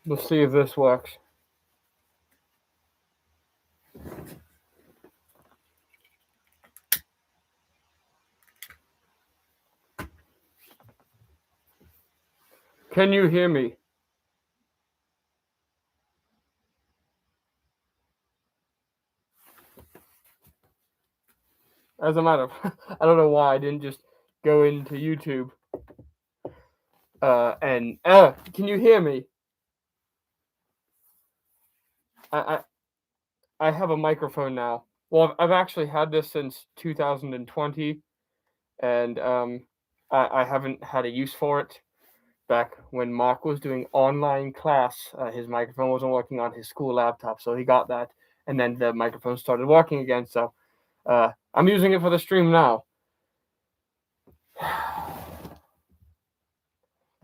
Let's see if this works. Can you hear me? As a matter of, I don't know why I didn't just go into YouTube. And can you hear me? I I have a microphone now. Well, I've actually had this since 2020, and I haven't had a use for it. Back when Mark was doing online class, his microphone wasn't working on his school laptop, so he got that, and then the microphone started working again. So I'm using it for the stream now.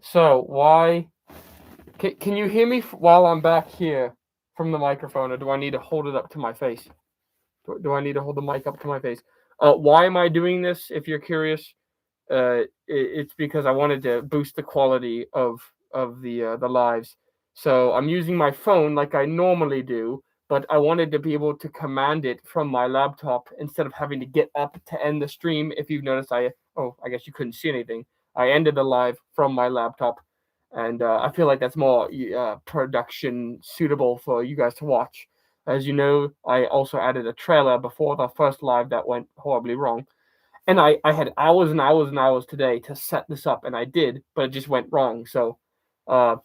So why? Can you hear me while I'm back here from the microphone, or do I need to hold it up to my face? Do I need to hold the mic up to my face? Why am I doing this? If you're curious, it's because I wanted to boost the quality of the lives. So I'm using my phone like I normally do, but I wanted to be able to command it from my laptop instead of having to get up to end the stream. If you've noticed, I guess you couldn't see anything. I ended the live from my laptop, and I feel like that's more production suitable for you guys to watch. As you know, I also added a trailer before the first live that went horribly wrong. And I had hours and hours and hours today to set this up, and I did, but it just went wrong. So, uh,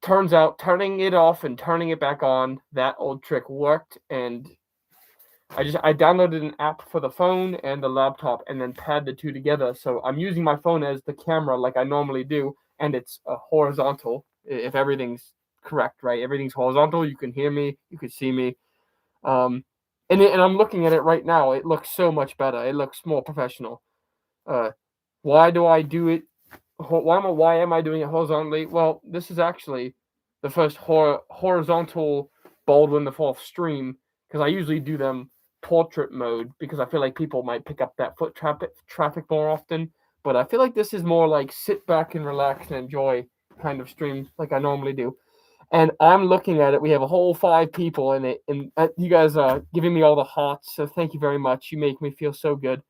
turns out turning it off and turning it back on, that old trick worked. And I downloaded an app for the phone and the laptop, and then paired the two together. So I'm using my phone as the camera like I normally do, and it's horizontal. If everything's correct, right? Everything's horizontal. You can hear me, you can see me. Um, and I'm looking at it right now. It looks so much better. It looks more professional. Uh, why do I do it? Why am I doing it horizontally? Well, this is actually the first horizontal Baldwin the Fourth stream, because I usually do them portrait mode because I feel like people might pick up that foot traffic more often. But I feel like this is more like sit back and relax and enjoy kind of stream like I normally do. And I'm looking at it. We have a whole 5 people in it, and you guys are giving me all the hearts. So thank you very much. You make me feel so good.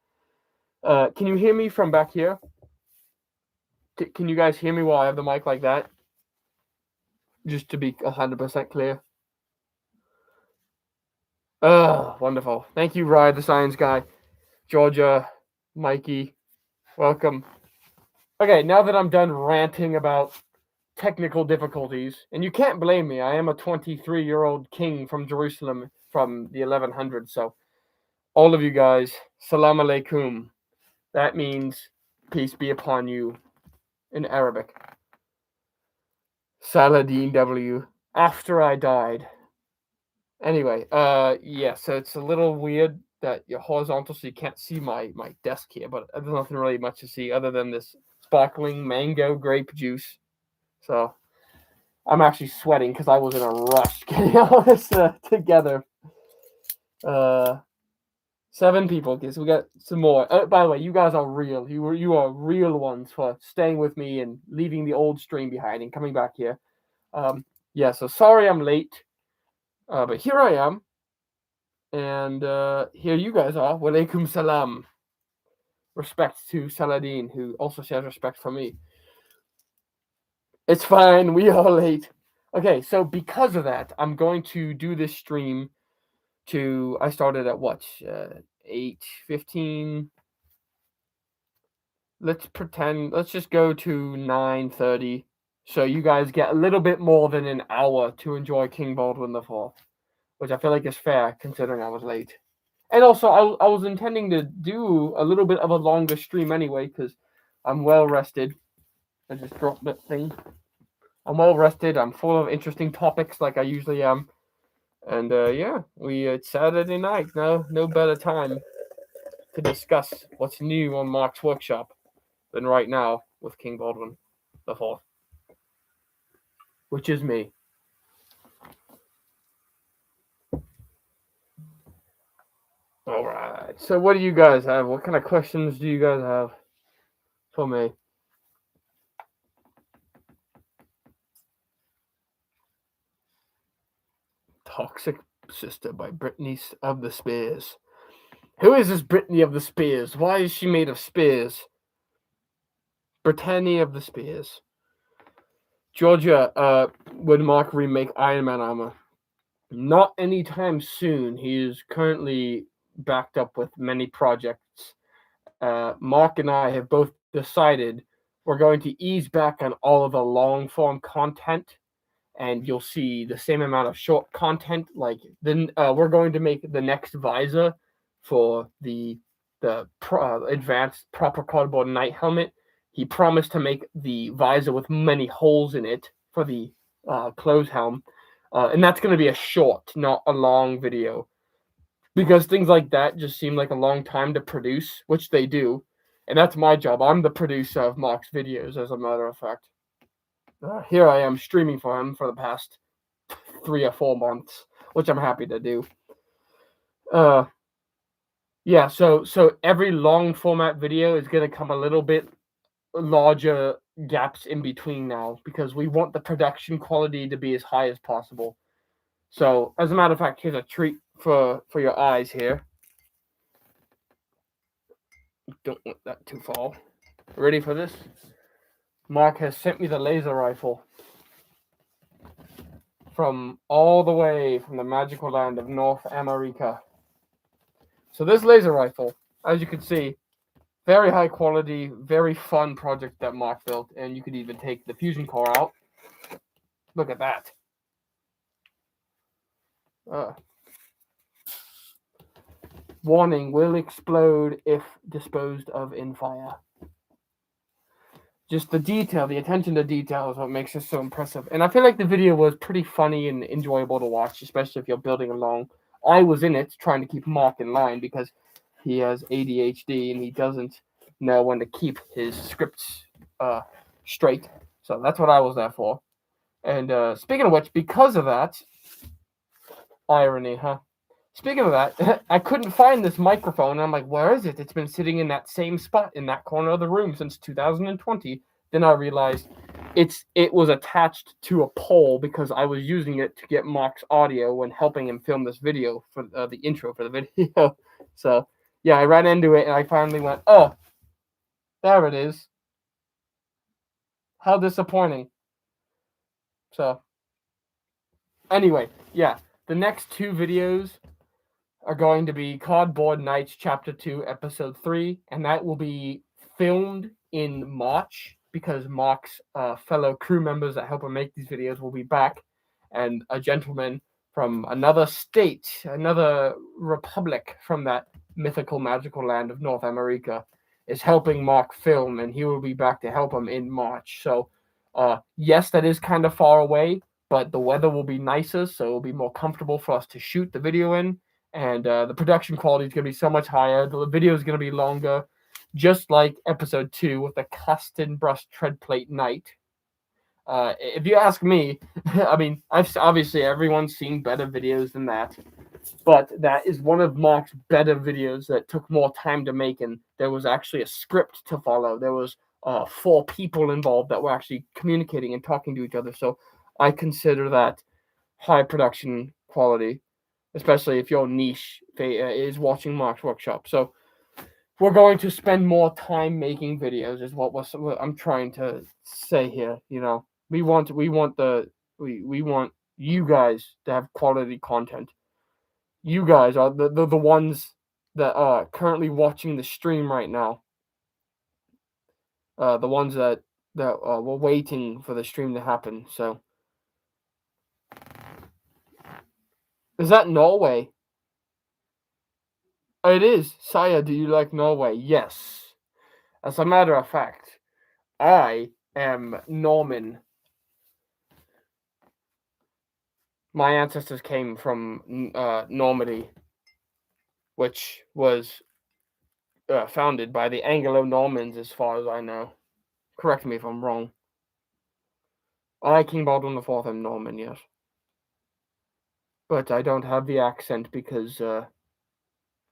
Can you hear me from back here? Can you guys hear me while I have the mic like that? Just to be 100% clear. Oh, wonderful. Thank you, Ryan, the science guy. Georgia, Mikey, welcome. Okay, now that I'm done ranting about technical difficulties, and you can't blame me. I am a 23-year-old king from Jerusalem from the 1100s. So, all of you guys, salam alaikum. That means peace be upon you in Arabic. Saladin W. After I died. Anyway, yeah, so it's a little weird that you're horizontal, so you can't see my desk here, but there's nothing really much to see other than this sparkling mango grape juice. So I'm actually sweating because I was in a rush getting all this together. Uh, 7 people, okay, so we got some more. By the way, you guys are real. You are real ones for staying with me and leaving the old stream behind and coming back here. Yeah, so sorry I'm late, but here I am. And here you guys are. Walaikum salam. Respect to Saladin, who also shares respect for me. It's fine. We are late. Okay, so because of that, I'm going to do this stream to. I started at what? 8:15. Let's pretend. Let's just go to 9:30. So you guys get a little bit more than an hour to enjoy King Baldwin the Fourth, which I feel like is fair considering I was late. And also, I was intending to do a little bit of a longer stream anyway, because I'm well rested. I just dropped that thing. I'm well rested. I'm full of interesting topics like I usually am. And yeah, it's Saturday night. No better time to discuss what's new on Mark's workshop than right now with King Baldwin the Fourth, which is me. All right. So, what do you guys have? What kind of questions do you guys have for me? Toxic Sister by Brittany of the Spears. Who is this Brittany of the Spears? Why is she made of spears? Brittany of the Spears. Georgia, would Mark remake Iron Man armor? Not anytime soon. He is currently backed up with many projects. Mark and I have both decided we're going to ease back on all of the long form content, and you'll see the same amount of short content. Like then, we're going to make the next visor for the advanced proper cardboard night helmet. He promised to make the visor with many holes in it for the clothes helm, and that's going to be a short, not a long video, because things like that just seem like a long time to produce, which they do, and that's my job. I'm the producer of Mark's videos, as a matter of fact. Here I am streaming for him for the past 3 or 4 months, which I'm happy to do. Yeah, so every long format video is gonna come a little bit larger gaps in between now, because we want the production quality to be as high as possible. So, as a matter of fact, here's a treat for your eyes here. Don't want that to fall. Ready for this? Mark has sent me the laser rifle from all the way from the magical land of North America. So this laser rifle, as you can see, very high quality, very fun project that Mark built, and you could even take the fusion core out. Look at that. Warning, will explode if disposed of in fire. Just the detail, the attention to detail is what makes it so impressive. And I feel like the video was pretty funny and enjoyable to watch, especially if you're building along. I was in it trying to keep Mark in line because he has ADHD and he doesn't know when to keep his scripts straight. So that's what I was there for. And speaking of which, because of that, irony, huh? Speaking of that, I couldn't find this microphone. I'm like, where is it? It's been sitting in that same spot in that corner of the room since 2020. Then I realized it was attached to a pole because I was using it to get Mark's audio when helping him film this video for the intro for the video. So, yeah, I ran into it and I finally went, oh, there it is. How disappointing. So, anyway, yeah, the next 2 videos are going to be Cardboard Nights Chapter 2, Episode 3, and that will be filmed in March because Mark's fellow crew members that help him make these videos will be back, and a gentleman from another state, another republic from that mythical, magical land of North America is helping Mark film, and he will be back to help him in March. So, yes, that is kind of far away, but the weather will be nicer, so it will be more comfortable for us to shoot the video in. And the production quality is going to be so much higher. The video is going to be longer, just like episode 2 with the custom brush tread plate night. If you ask me, I mean, obviously everyone's seen better videos than that, but that is one of Mark's better videos that took more time to make, and there was actually a script to follow. There was 4 people involved that were actually communicating and talking to each other. So I consider that high production quality, especially if your niche is watching Mark's workshop. So we're going to spend more time making videos is what I'm trying to say here. You know, we want you guys to have quality content. You guys are the ones that are currently watching the stream right now. The ones that were waiting for the stream to happen. So is that Norway? It is. Saya, do you like Norway? Yes. As a matter of fact, I am Norman. My ancestors came from Normandy, which was founded by the Anglo-Normans, as far as I know. Correct me if I'm wrong. I, King Baldwin IV, am Norman, yes. But I don't have the accent because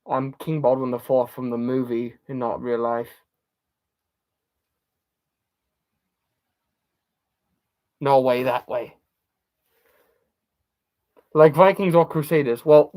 I'm King Baldwin IV from the movie and not real life. Norway that way. Like Vikings or Crusaders. Well,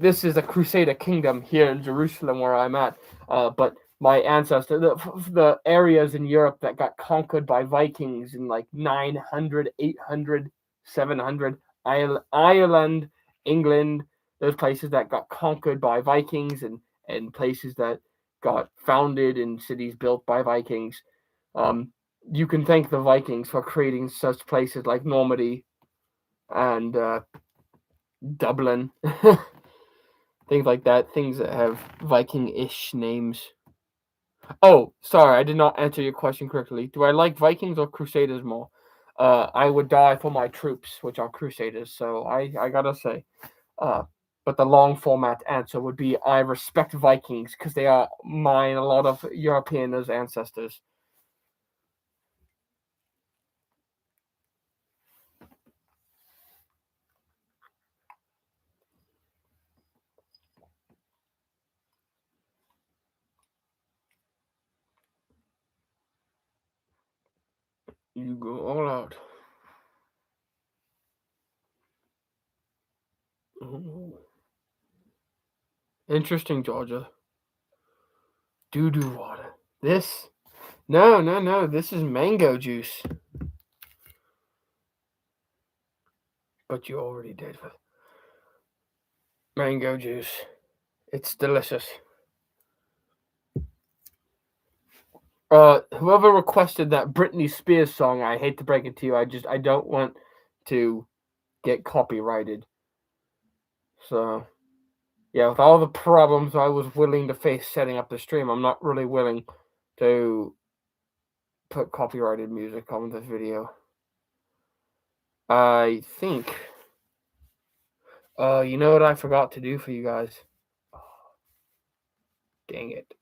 this is a Crusader kingdom here in Jerusalem where I'm at. But my ancestor, the areas in Europe that got conquered by Vikings in like 900, 800, 700, Ireland, England, those places that got conquered by Vikings and places that got founded in cities built by Vikings. Um, you can thank the Vikings for creating such places like Normandy and Dublin, things like that, things that have Viking-ish names. Oh, sorry, I did not answer your question correctly. Do I like Vikings or Crusaders more? I would die for my troops, which are Crusaders. So I gotta say, uh, but the long format answer would be I respect Vikings because they are mine. A lot of European as ancestors. You go all out. Ooh. Interesting, Georgia. Doo doo water. This? No, no, no. This is mango juice. But you already did with mango juice. It's delicious. Whoever requested that Britney Spears song, I hate to break it to you, I don't want to get copyrighted. So yeah, with all the problems I was willing to face setting up the stream, I'm not really willing to put copyrighted music on this video. I think. You know what I forgot to do for you guys? Dang it.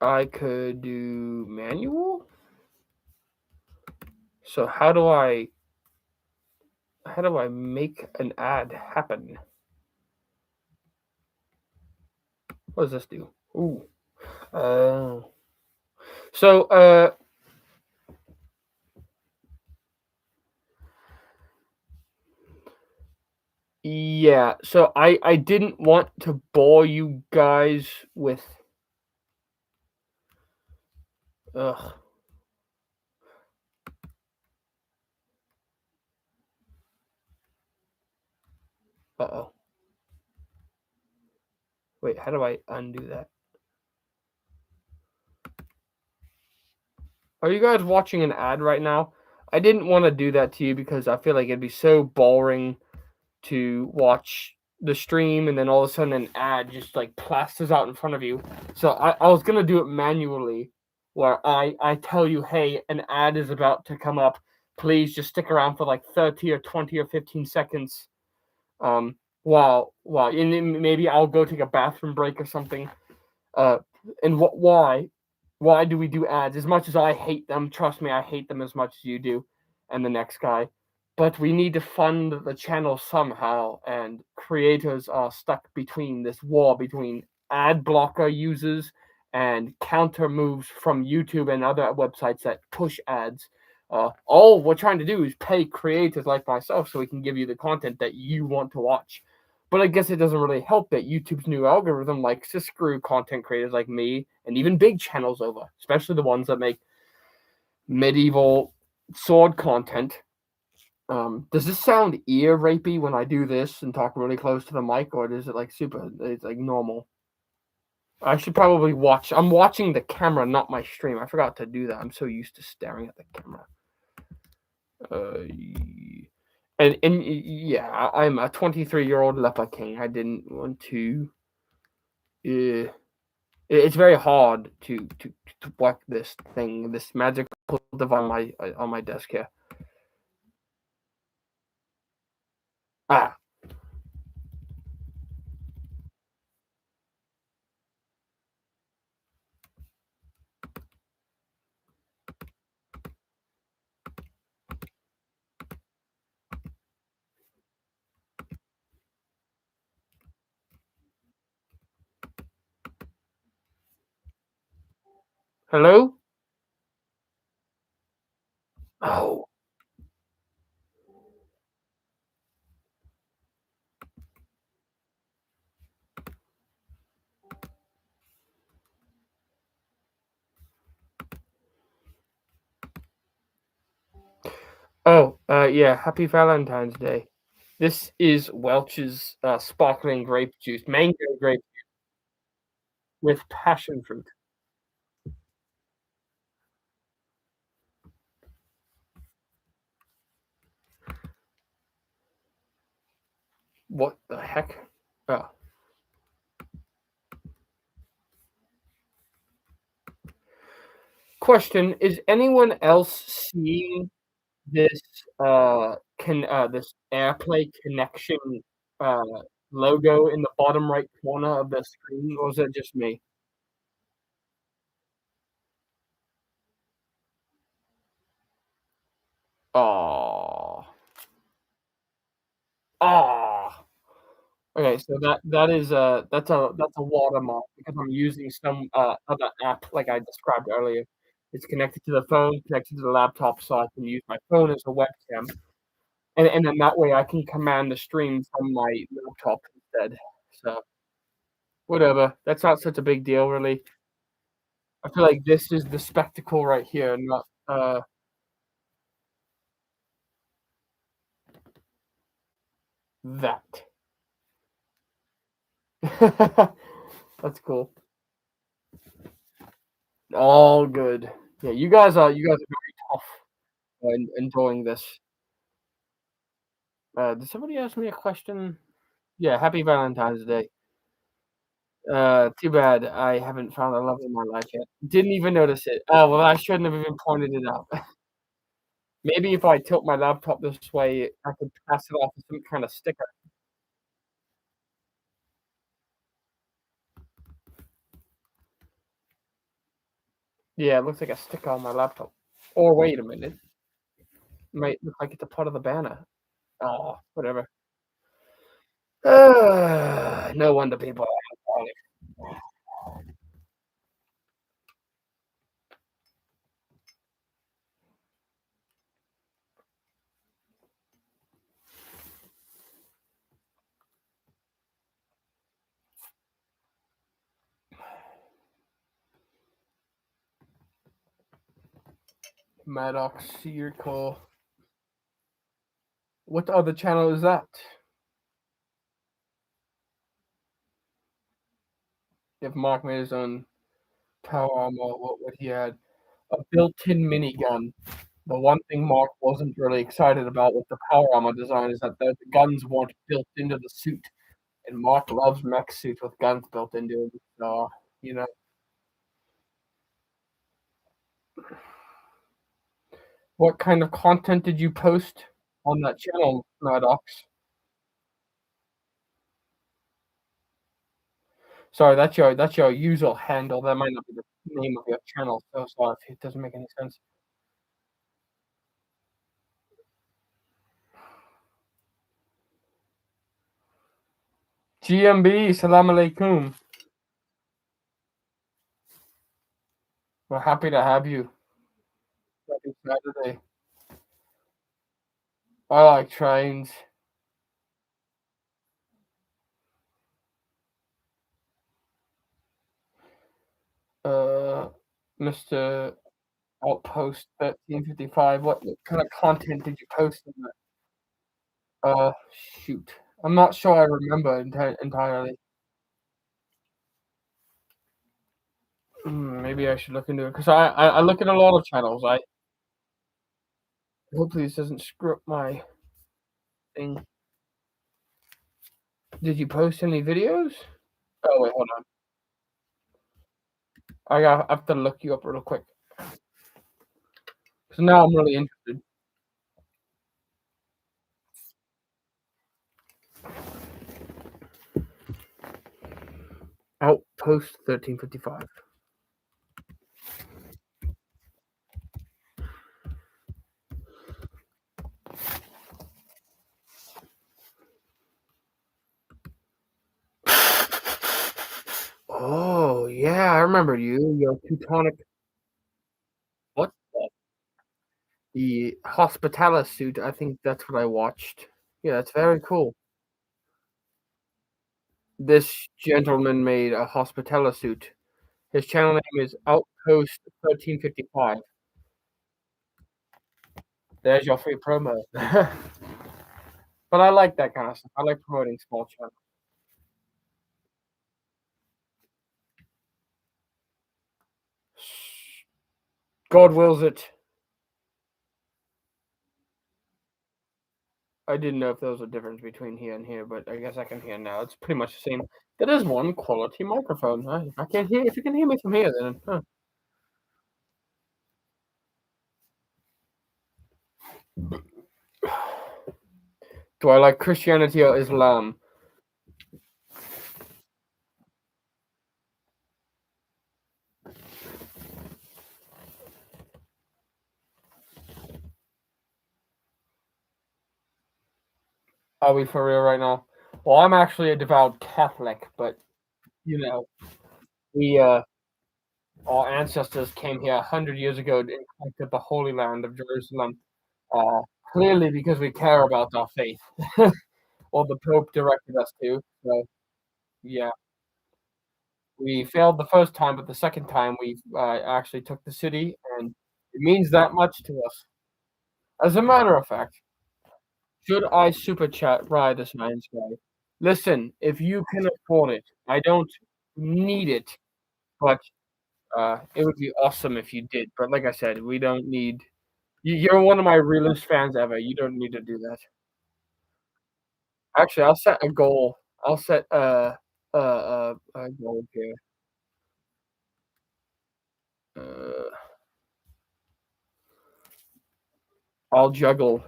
I could do manual. So how do I make an ad happen? What does this do? Ooh. So yeah, so I didn't want to bore you guys with ugh. Uh-oh. Wait, how do I undo that? Are you guys watching an ad right now? I didn't want to do that to you because I feel like it'd be so boring to watch the stream and then all of a sudden an ad just like plasters out in front of you. So I was gonna do it manually where I tell you, hey, an ad is about to come up. Please just stick around for like 30 or 20 or 15 seconds. While and maybe I'll go take a bathroom break or something. Uh and why do we do ads? As much as I hate them, trust me, I hate them as much as you do, and the next guy. But we need to fund the channel somehow, and creators are stuck between this war between ad blocker users and counter moves from YouTube and other websites that push ads. All we're trying to do is pay creators like myself so we can give you the content that you want to watch. But I guess it doesn't really help that YouTube's new algorithm likes to screw content creators like me and even big channels over, especially the ones that make medieval sword content. Does this sound ear rapey when I do this and talk really close to the mic, or is it like super? It's like normal. I should probably watch. I'm watching the camera, not my stream. I forgot to do that. I'm so used to staring at the camera. Uh, and yeah, I'm a 23-year-old leper king. I didn't want to. It's very hard to work this thing, this magical device on my desk here. Ah, hello. Oh, Oh, yeah, happy Valentine's Day. This is Welch's, sparkling grape juice, mango grape with passion fruit. What the heck? Oh. Question, is anyone else seeing this, this AirPlay connection, uh, logo in the bottom right corner of the screen, or is it just me? Aw. Aw. Okay, so that's a watermark because I'm using some, other app like I described earlier. It's connected to the phone, connected to the laptop, so I can use my phone as a webcam, and then that way I can command the stream from my laptop instead. So, whatever, that's not such a big deal, really. I feel like this is the spectacle right here, not, that. That's cool. All good. Yeah, you guys are very tough and enjoying this. Did somebody ask me a question? Yeah, happy Valentine's Day. Too bad I haven't found the love of my life yet. Didn't even notice it. Oh, well, I shouldn't have even pointed it out. Maybe if I tilt my laptop this way, I could pass it off as some kind of sticker. Yeah, it looks like a sticker on my laptop. Or wait a minute, might look like it's a part of the banner. Oh, whatever. No wonder people are alcoholic. Maddox, your call. What other channel is that? If Mark made his own power armor, what would he add? A built-in minigun. The one thing Mark wasn't really excited about with the power armor design is that the guns weren't built into the suit, and Mark loves mech suits with guns built into them. So, you know, what kind of content did you post on that channel, Maddox? Sorry, that's your user handle. That might not be the name of your channel. So sorry if it doesn't make any sense. GMB, salam alaikum. We're happy to have you. Happy Saturday. I like trains. Uh, Mr. Outpost 1355. What kind of content did you post in that? Shoot. I'm not sure I remember entirely. Maybe I should look into it because I look at a lot of channels. I hopefully this doesn't screw up my thing. Did you post any videos? Oh wait, hold on. I have to look you up real quick. So now I'm really interested. Outpost 1355. Oh yeah, I remember you. Your Teutonic. What the Hospitalis suit? I think that's what I watched. Yeah, that's very cool. This gentleman made a Hospitalis suit. His channel name is Outpost 1355. There's your free promo. But I like that kind of stuff. I like promoting small channels. God wills it. I didn't know if there was a difference between here and here, but I guess I can hear now. It's pretty much the same. That is one quality microphone. I can't hear. If you can hear me from here, then do I like Christianity or Islam? Are we for real right now? Well, I'm actually a devout Catholic, but you know, we our ancestors came here 100 years ago and conquered the Holy Land of Jerusalem. Uh, Clearly, because we care about our faith, or the Pope directed us to. So, yeah, we failed the first time, but the second time we actually took the city, and it means that much to us. As a matter of fact, should I super chat Ride the Science Guy? Listen, if you can afford it, I don't need it, but it would be awesome if you did. But like I said, we don't need. You're one of my realest fans ever. You don't need to do that. Actually, I'll set a goal. I'll set a goal here. Uh, I'll juggle.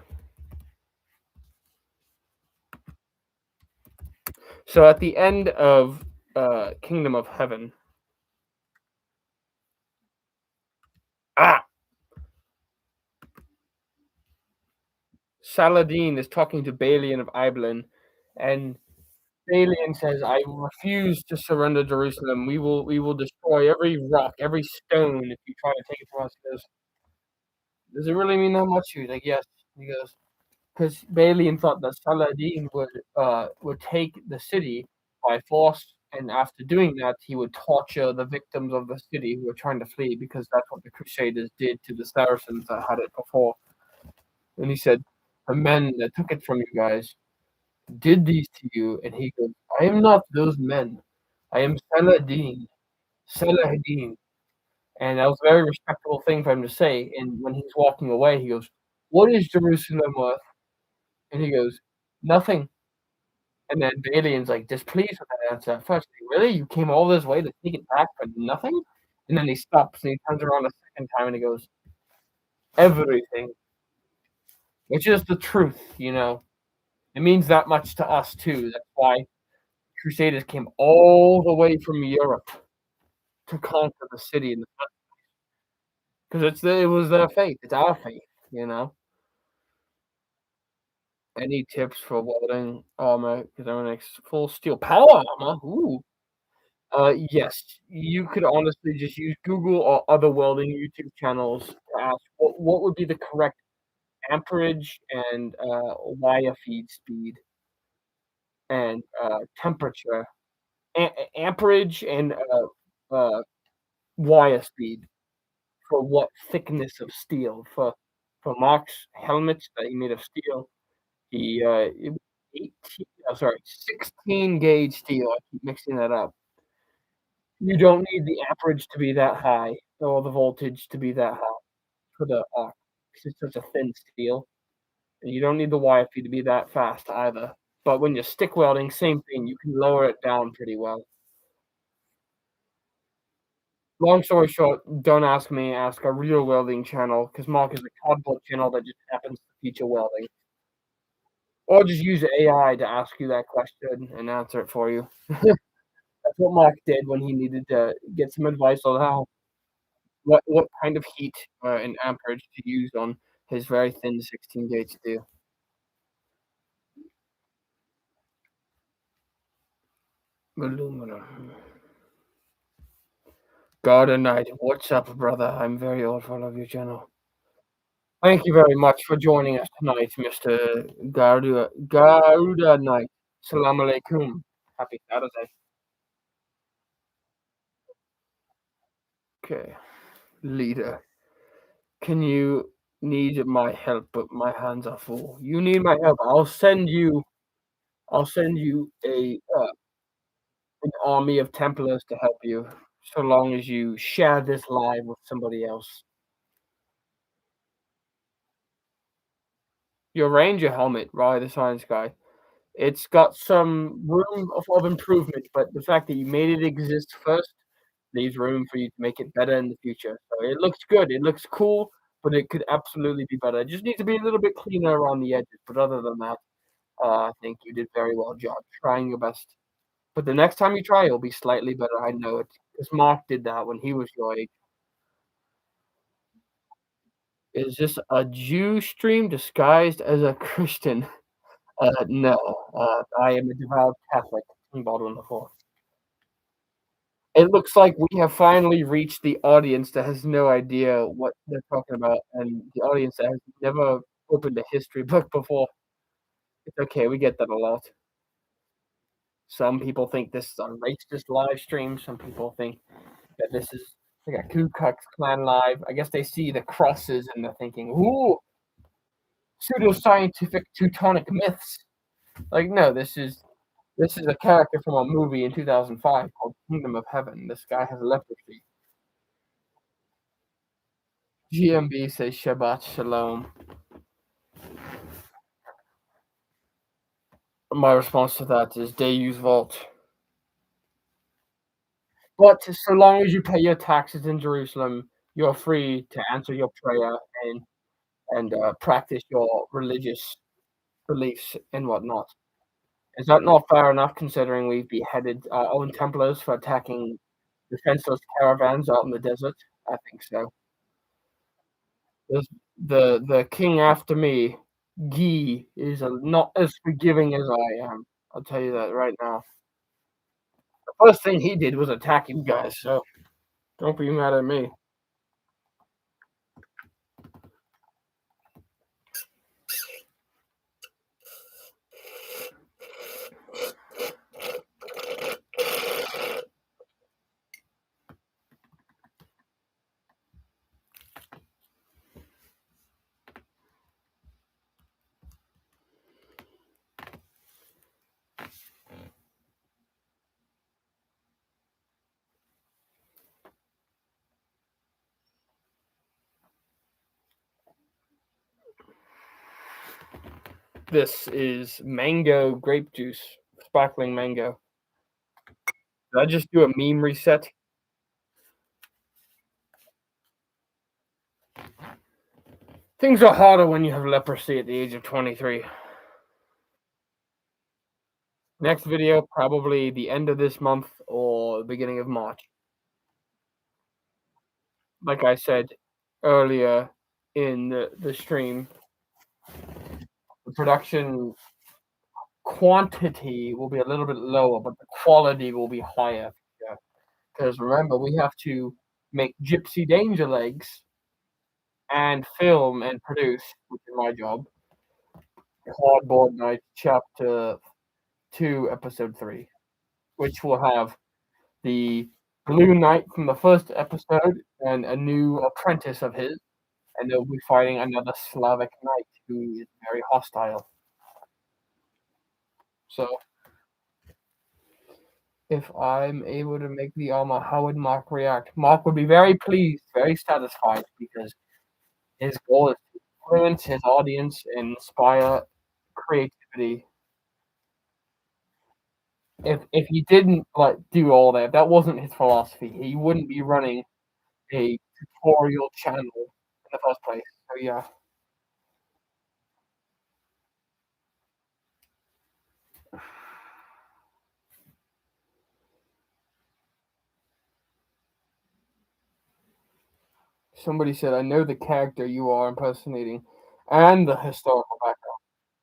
So at the end of Kingdom of Heaven, ah, Saladin is talking to Balian of Ibelin, and Balian says, "I refuse to surrender Jerusalem. We will destroy every rock, every stone if you try to take it from us." He goes, "Does it really mean that much?" He's like, "Yes." He goes, because Balian thought that Saladin would take the city by force, and after doing that, he would torture the victims of the city who were trying to flee, because that's what the Crusaders did to the Saracens that had it before. And he said, "The men that took it from you guys did these to you." And he goes, "I am not those men. I am Saladin. Saladin." And that was a very respectable thing for him to say. And when he's walking away, he goes, "What is Jerusalem worth?" And he goes, "Nothing." And then Balian's like displeased with that answer at first. Like, really? You came all this way to take it back for nothing? And then he stops and he turns around a second time and he goes, "Everything." Which is the truth. It means that much to us too. That's why Crusaders came all the way from Europe to conquer the city in the because it was their faith. It's our faith. Any tips for welding armor? Because I'm an full steel power armor. Ooh. Yes, you could honestly just use Google or other welding YouTube channels to ask what would be the correct amperage and wire feed speed and temperature, amperage and wire speed for what thickness of steel. For Mark's helmets that he made of steel, it was 18, sorry, 16 gauge steel. I keep mixing that up. You don't need the amperage to be that high or the voltage to be that high for the arc, 'cause it's such a thin steel, and you don't need the wire feed to be that fast either. But when you're stick welding, same thing, you can lower it down pretty well. Long story short, don't ask me, ask a real welding channel, because Mark is a cardboard channel that just happens to feature welding. Or just use AI to ask you that question and answer it for you. That's what Mark did when he needed to get some advice on what kind of heat and amperage to use on his very thin 16 gauge steel. Aluminum. Garden Knight, what's up, brother? I'm very old for love your channel. Thank you very much for joining us tonight, Mr. Garuda Knight. Salam alaikum. Happy Saturday. Okay. Leader. Can you need my help, but my hands are full. You need my help. I'll send you a an army of Templars to help you, so long as you share this live with somebody else. Your Ranger helmet, right, the science guy. It's got some room of improvement, but the fact that you made it exist first leaves room for you to make it better in the future. So it looks good, it looks cool, but it could absolutely be better. It just needs to be a little bit cleaner around the edges. But other than that, I think you did very well job trying your best. But the next time you try, it'll be slightly better. I know it because Mark did that when he was your age. Is this a Jew stream disguised as a Christian? No. I am a devout Catholic. In Baldwin before. It looks like we have finally reached the audience that has no idea what they're talking about, and the audience that has never opened a history book before. It's okay, we get that a lot. Some people think this is a racist live stream. Some people think that this is like a Ku Klux Klan live. I guess they see the crosses and they're thinking, "Ooh, pseudoscientific Teutonic myths." Like, no, this is a character from a movie in 2005 called Kingdom of Heaven. This guy has leprosy. GMB says Shabbat Shalom. My response to that is Deus Vult. But so long as you pay your taxes in Jerusalem, you're free to answer your prayer and practice your religious beliefs and whatnot. Is that not fair enough considering we've beheaded our own Templars for attacking defenseless caravans out in the desert? I think so. There's the king after me, Guy, is not as forgiving as I am. I'll tell you that right now. The first thing he did was attack you guys, so don't be mad at me. This is mango grape juice, sparkling mango. Did I just do a meme reset? Things are harder when you have leprosy at the age of 23. Next video, probably the end of this month or the beginning of March. Like I said earlier in the stream, the production quantity will be a little bit lower, but the quality will be higher. Because remember, we have to make Gypsy Danger Legs and film and produce, which is my job. Cardboard Night Chapter 2, Episode 3, which will have the Blue Knight from the first episode and a new apprentice of his, and they'll be fighting another Slavic knight who is very hostile. So, if I'm able to make the armor, how would Mark react? Mark would be very pleased, very satisfied, because his goal is to influence his audience and inspire creativity. If he didn't like do all that, if that wasn't his philosophy, he wouldn't be running a tutorial channel in the first place. So yeah. Somebody said, I know the character you are impersonating and the historical background.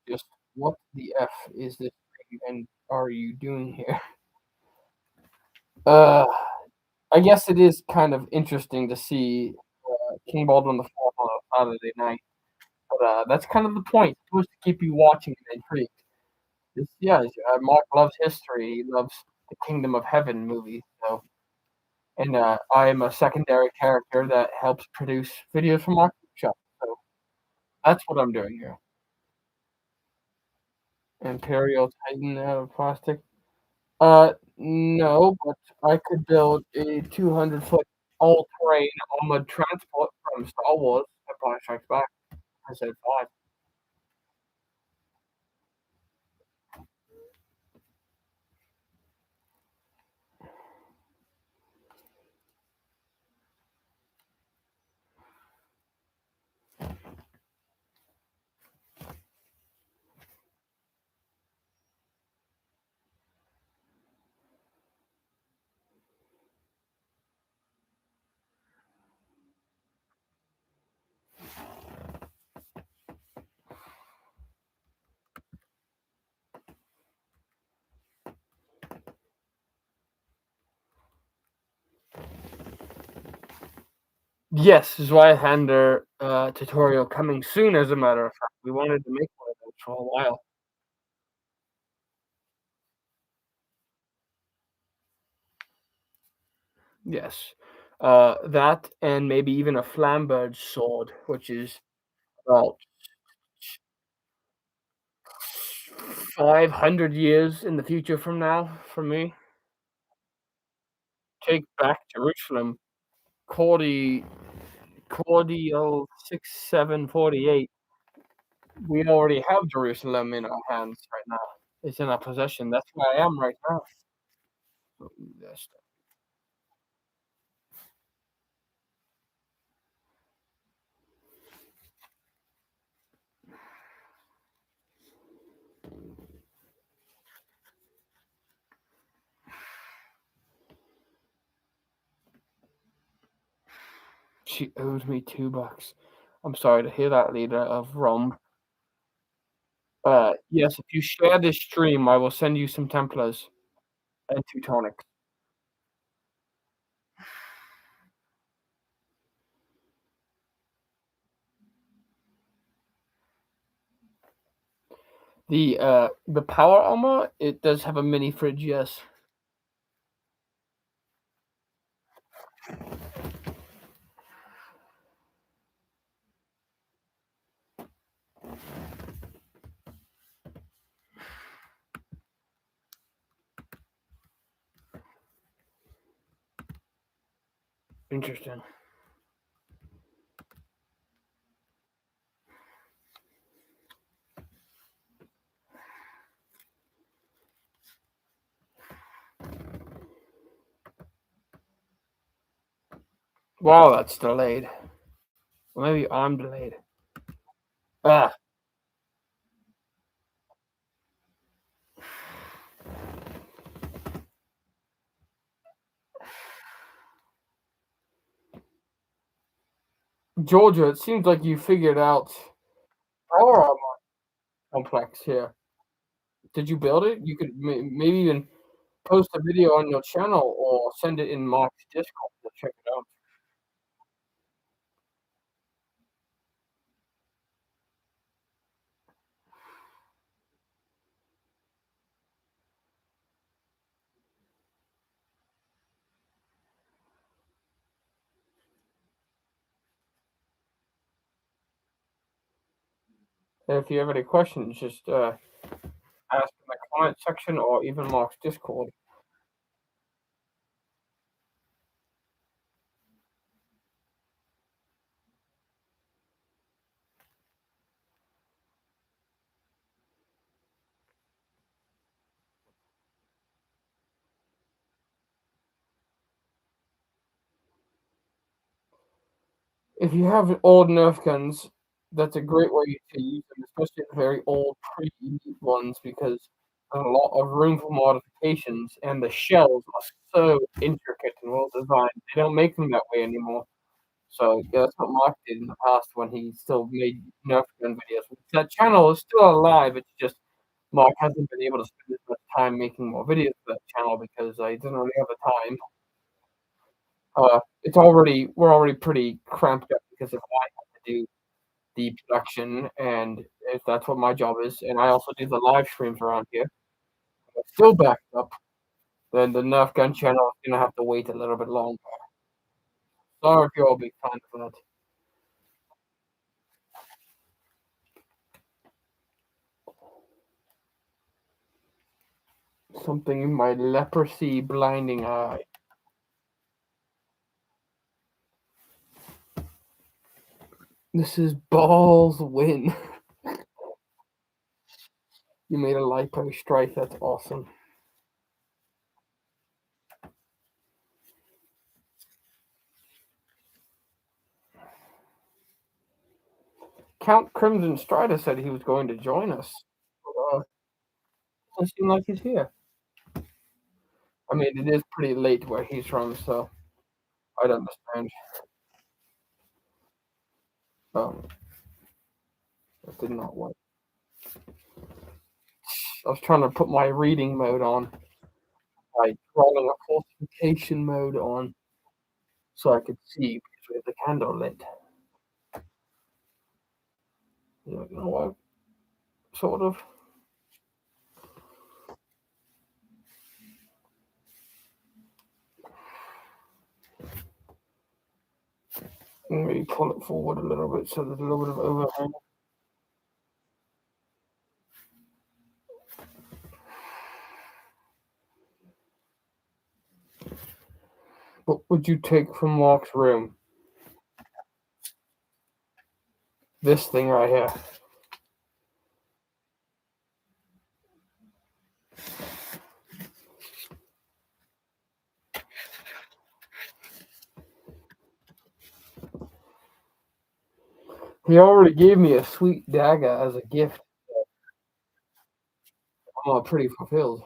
Just what the F is this thing and are you doing here? Uh, I guess it is kind of interesting to see King Baldwin the Fourth on a Saturday night, but that's kind of the point. It's supposed to keep you watching and intrigued. Yeah, Mark loves history. He loves the Kingdom of Heaven movie. So, and I am a secondary character that helps produce videos for Mark Shop. So That's what I'm doing here. Imperial Titan out of plastic. No, but I could build a 200-foot all-terrain armored transport from Star Wars, Empire Strikes Back. I said 5. Yes, this is why I had their tutorial coming soon, as a matter of fact. We wanted to make one of those for a while. Yes. That and maybe even a flamberge sword, which is about 500 years in the future from now for me. Take back Jerusalem. Cordy Cordial 6748. We already have Jerusalem in our hands right now. It's in our possession. That's where I am right now. Yes. She owes me $2. I'm sorry to hear that, leader of Rome. Yes, if you share this stream, I will send you some Templars and Teutonics. The power armor, it does have a mini fridge, yes. Interesting. Wow, that's delayed. Well, maybe I'm delayed. Ah, Georgia, it seems like you figured out power armor complex here. Did you build it? You could maybe even post a video on your channel or send it in Mark's Discord to check it out. And if you have any questions, just ask in the comment section or even Mark's Discord. If you have old Nerf guns, that's a great way to use them, especially the very old pre-elite ones, because there's a lot of room for modifications, and the shells are so intricate and well designed. They don't make them that way anymore. So yeah, that's what Mark did in the past when he still made Nerf gun videos. That channel is still alive. It's just Mark hasn't been able to spend as much time making more videos for that channel because he doesn't really have the time. We're already pretty cramped up because of I have to do the production, and if that's what my job is, and I also do the live streams around here. It's still backed up. Then the Nerf gun channel is gonna have to wait a little bit longer. Sorry if you're all big fans of that. something in my leprosy blinding eye. This is Baldwin. You made a lipo strike. That's awesome. Count Crimson Strider said he was going to join us. Doesn't seem like he's here. I mean, it is pretty late where he's from, so I'd understand. Um, it did not work. I was trying to put my reading mode on, like rolling a falsification mode on, so I could see because we have the candle lit. You know what? Sort of. Maybe pull it forward a little bit so there's a little bit of overhang. What would you take from Mark's room? This thing right here. He already gave me a sweet dagger as a gift. I'm pretty fulfilled.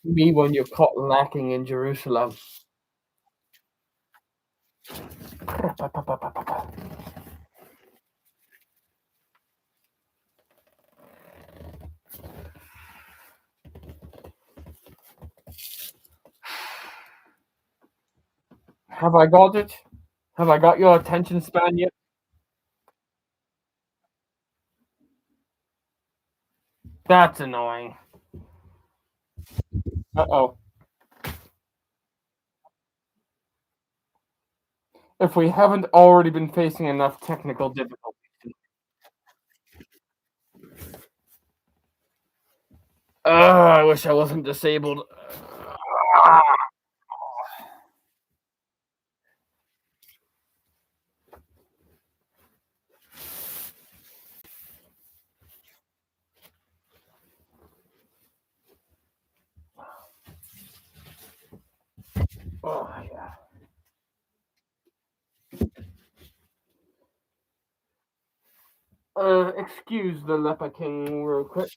Me when you're caught lacking in Jerusalem. Have I got it? Have I got your attention span yet? That's annoying. Uh-oh. If we haven't already been facing enough technical difficulties. I wish I wasn't disabled. Oh, yeah. Excuse the Leper King real quick.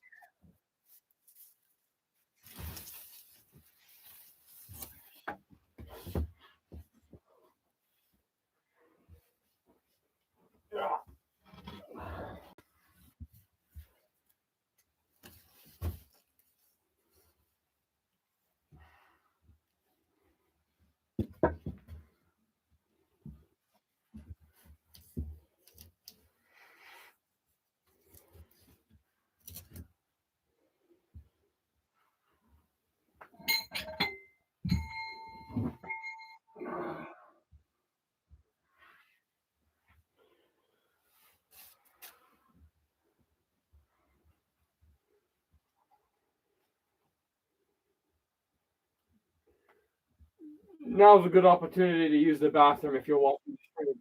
Now's a good opportunity to use the bathroom if you're walking the street.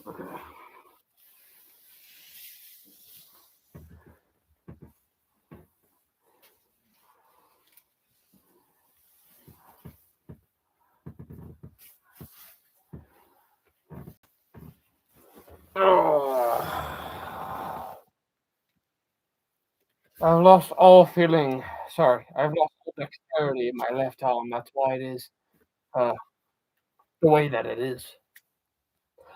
Okay. Oh. I've lost all feeling. Sorry, I've lost all dexterity in my left arm. That's why it is uh, the way that it is.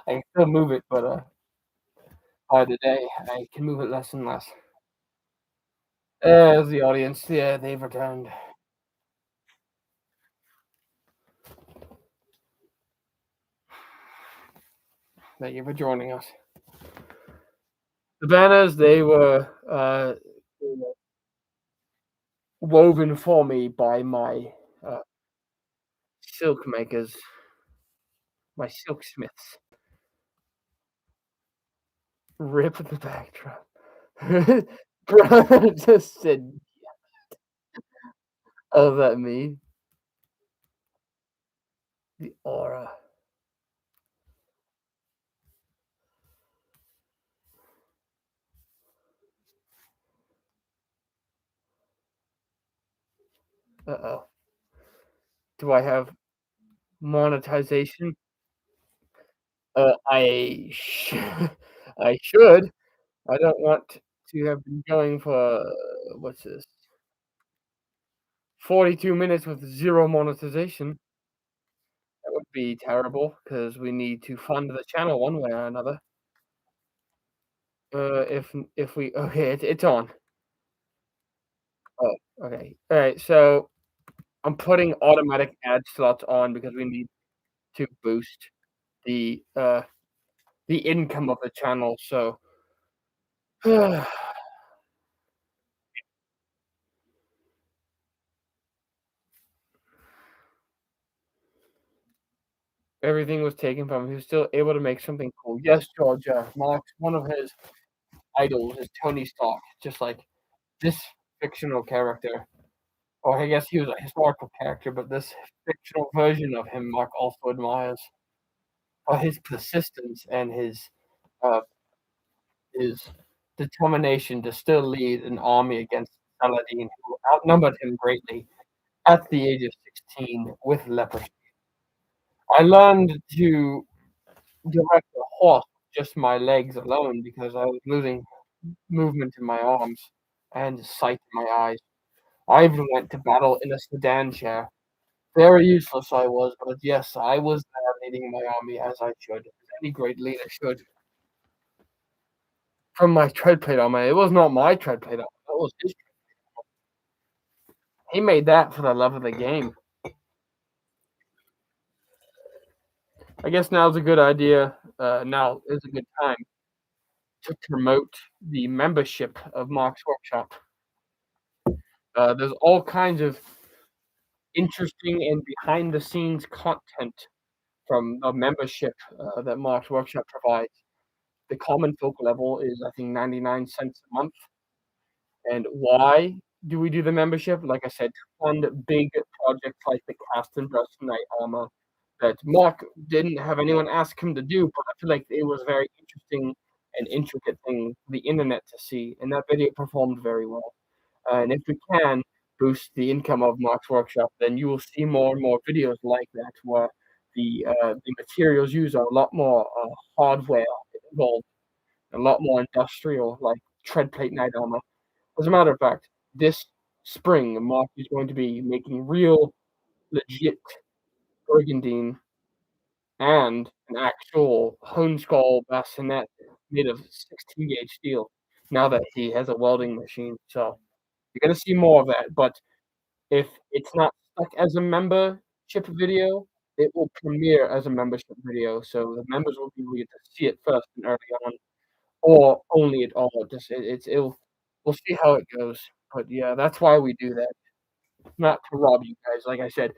I can still move it, but by the day, I can move it less and less. As the audience, yeah, they've returned. Thank you for joining us. The banners, they were woven for me by my uh, silk makers, my silksmiths. Rip the backdrop. Bro, just said, oh, that me? The aura. Uh-oh. Do I have monetization? I should. I don't want to have been going for, what's this? 42 minutes with 0 monetization. That would be terrible because we need to fund the channel one way or another. If we okay, it's on. Oh, okay. Alright, so I'm putting automatic ad slots on because we need to boost the income of the channel, so everything was taken from him. He was still able to make something cool. Yes, Georgia, Marx, one of his idols is Tony Stark, just like this fictional character. Or I guess he was a historical character, but this fictional version of him, Mark also admires for his persistence and uh, his determination to still lead an army against Saladin, who outnumbered him greatly at the age of 16 with leprosy. I learned to direct a horse with just my legs alone because I was losing movement in my arms and sight in my eyes. I even went to battle in a sedan chair. Very useless I was, but yes, I was there leading my army as I should, as any great leader should. From my tread plate armor. It was not my tread plate armor. That was his. He made that for the love of the game. I guess now's a good idea. Now is a good time to promote the membership of Mark's Workshop. There's all kinds of interesting and behind the scenes content from a membership that Mark's Workshop provides. The common folk level is, I think, 99 cents a month. And why do we do the membership? Like I said, to fund big projects like the Cast and Brush Knight armor that Mark didn't have anyone ask him to do, but I feel like it was a very interesting and intricate thing for the internet to see, and that video performed very well. And if we can boost the income of Mark's Workshop, then you will see more and more videos like that where the materials used are a lot more hardware involved, a lot more industrial, like tread plate knight armor. As a matter of fact, this spring, Mark is going to be making real, legit brigandine and an actual hone skull bassinet made of 16 gauge steel. Now that he has a welding machine, so you're gonna see more of that. But if it's not stuck as a membership video, it will premiere as a membership video, so the members will be able to get to see it first and early on, or only at all. It'll we'll see how it goes. But yeah, that's why we do that. Not to rob you guys. Like I said,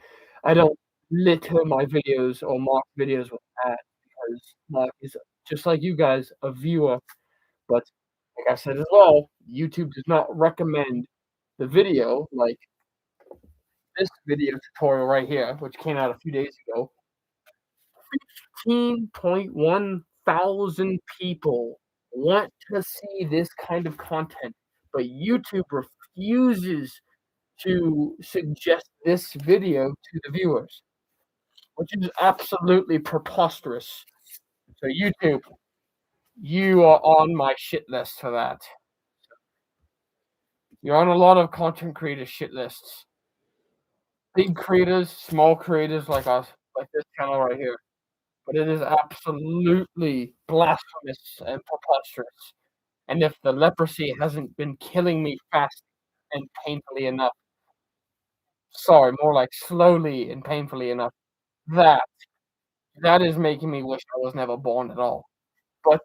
I don't litter my videos or mark videos with ads because Mark is just like you guys, a viewer. But like I said as well, YouTube does not recommend the video like this video tutorial right here, which came out a few days ago. 15.1 1,000 people want to see this kind of content, but YouTube refuses to suggest this video to the viewers, which is absolutely preposterous. So YouTube, you are on my shit list for that. You're on a lot of content creator shit lists. Big creators, small creators like us, like this channel right here. But it is absolutely blasphemous and preposterous. And if the leprosy hasn't been killing me fast and painfully enough, sorry, more like slowly and painfully enough, that that is making me wish I was never born at all. But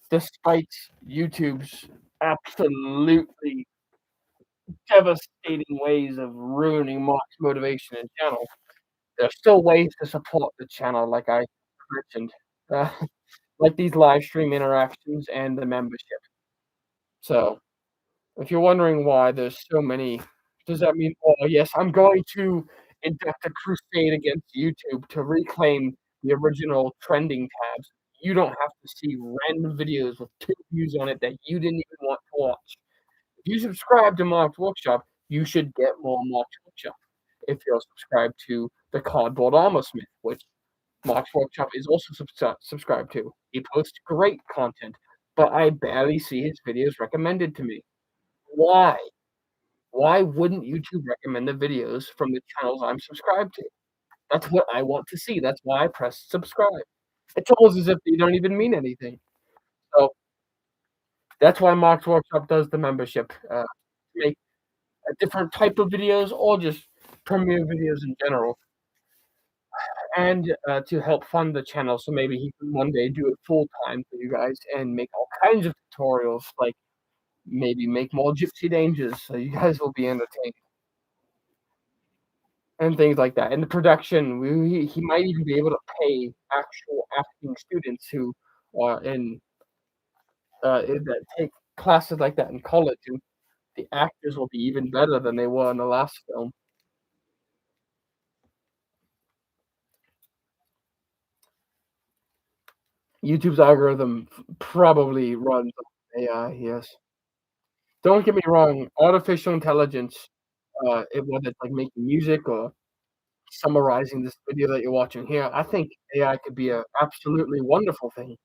despite YouTube's absolutely devastating ways of ruining Mark's motivation and channel, there's still ways to support the channel, like I mentioned, uh, like these live stream interactions and the membership. So, if you're wondering why there's so many, does that mean, oh, yes, I'm going to induct a crusade against YouTube to reclaim the original trending tabs? You don't have to see random videos with 2 views on it that you didn't even want to watch. If you subscribe to Mark's Workshop, you should get more Mark's Workshop. If you're subscribed to the Cardboard Armor Smith, which Mark's Workshop is also subscribed to. He posts great content, but I barely see his videos recommended to me. Why? Why wouldn't YouTube recommend the videos from the channels I'm subscribed to? That's what I want to see. That's why I press subscribe. It's almost as if they don't even mean anything. So that's why Mark's Workshop does the membership, to make a different type of videos or just premiere videos in general, and to help fund the channel. So maybe he can one day do it full time for you guys and make all kinds of tutorials, like maybe make more Gypsy Dangers, so you guys will be entertained. And things like that. And the production, he might even be able to pay actual acting students who are that take classes like that in college, and the actors will be even better than they were in the last film. YouTube's algorithm probably runs on AI, yes. Don't get me wrong, artificial intelligence, whether it's like making music or summarizing this video that you're watching here, I think AI could be a absolutely wonderful thing.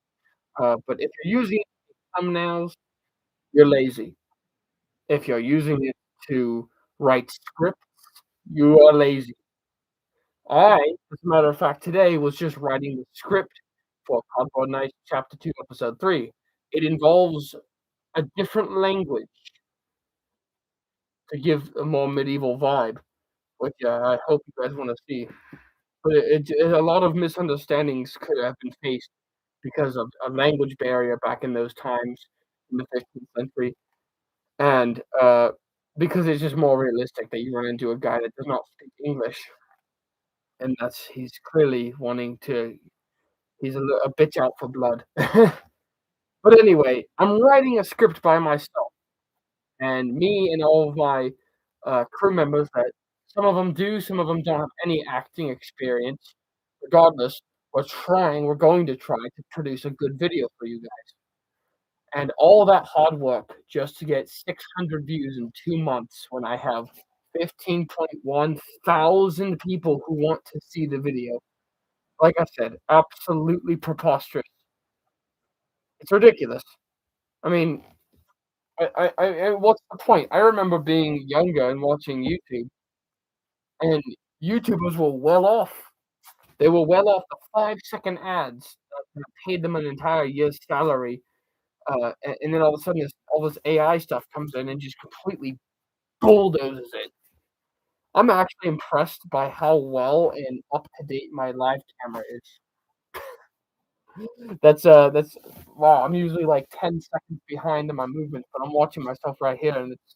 But if you're using thumbnails, you're lazy. If you're using it to write scripts, you are lazy. I, as a matter of fact, today was just writing the script for Cardboard Night Chapter 2, Episode 3. It involves a different language to give a more medieval vibe, which I hope you guys wanna see. But a lot of misunderstandings could have been faced because of a language barrier back in those times in the 15th century. And, because it's just more realistic that you run into a guy that does not speak English, and he's clearly wanting to he's a bitch out for blood. But anyway, I'm writing a script by myself, and me and all of my, crew members that some of them do, some of them don't have any acting experience. Regardless, we're going to try to produce a good video for you guys. And all that hard work just to get 600 views in 2 months when I have 15.1 thousand people who want to see the video. Like I said, absolutely preposterous. It's ridiculous. I mean, what's the point? I remember being younger and watching YouTube, and YouTubers were well off. They were well off the 5-second ads that paid them an entire year's salary, and then all of a sudden, all this AI stuff comes in and just completely bulldozes it. I'm actually impressed by how well and up to date my live camera is. That's wow, I'm usually like 10 seconds behind in my movements, but I'm watching myself right here, and it's,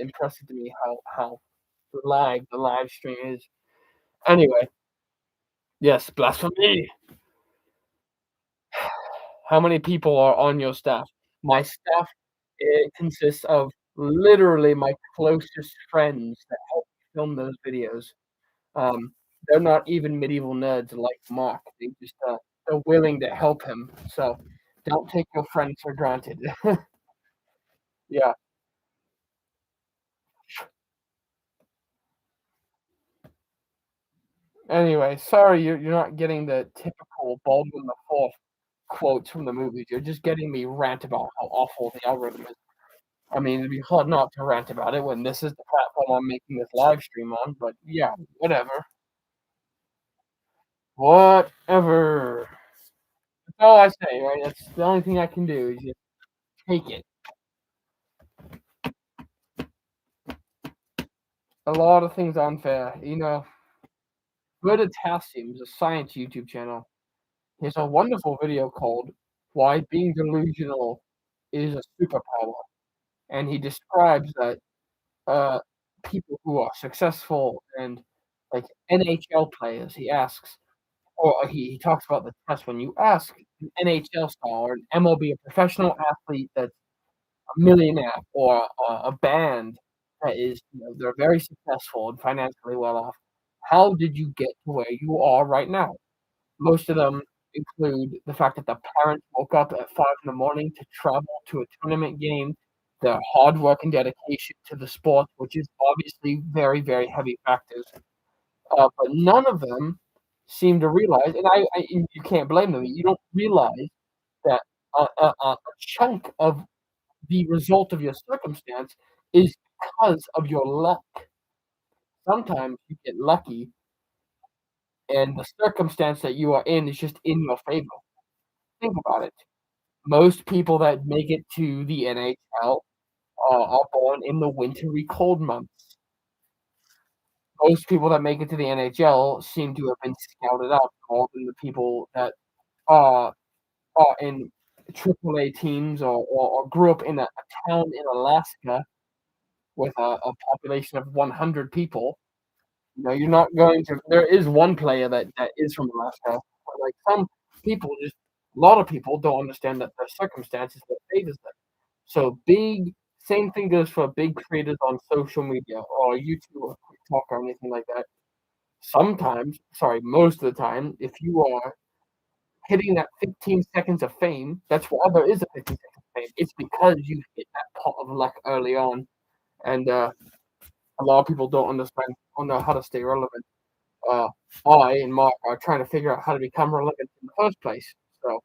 impressive to me how the live stream is. Anyway, yes, blasphemy. How many people are on your staff? My staff, it consists of literally my closest friends that help me film those videos. Um, they're not even medieval nerds like Mark. also willing to help him. So don't take your friends for granted. Yeah. Anyway, sorry you're not getting the typical Baldwin the Fourth quotes from the movies. You're just getting me rant about how awful the algorithm is. I mean, it'd be hard not to rant about it when this is the platform I'm making this live stream on, but yeah, whatever. Whatever. That's all I say, right? That's the only thing I can do is just take it. A lot of things unfair. Go to Potassium's a science YouTube channel. He has a wonderful video called "Why Being Delusional is a Superpower," and he describes that uh, people who are successful and like NHL players. He asks, or he talks about the test when you ask an NHL star or an MLB, a professional athlete that's a millionaire, or a band that is, they're very successful and financially well off. How did you get to where you are right now? Most of them include the fact that the parents woke up at 5 in the morning to travel to a tournament game, their hard work and dedication to the sport, which is obviously very, very heavy factors. But none of them seem to realize, and you can't blame them. You don't realize that a chunk of the result of your circumstance is because of your luck. Sometimes you get lucky, and the circumstance that you are in is just in your favor. Think about it. Most people that make it to the NHL are born in the wintry cold months. Most people that make it to the NHL seem to have been scouted out more than the people that are are in AAA teams, or grew up in a town in Alaska with a population of 100 people. You're not going to. There is one player that is from Alaska, but like some people, just a lot of people don't understand that their circumstances that favors them. So same thing goes for big creators on social media or YouTube or TikTok or anything like that. Sometimes, sorry, most of the time, if you are hitting that 15 seconds of fame, that's why there is a 15 seconds of fame. It's because you hit that pot of luck early on, and a lot of people don't know how to stay relevant. Uh, I and Mark are trying to figure out how to become relevant in the first place. So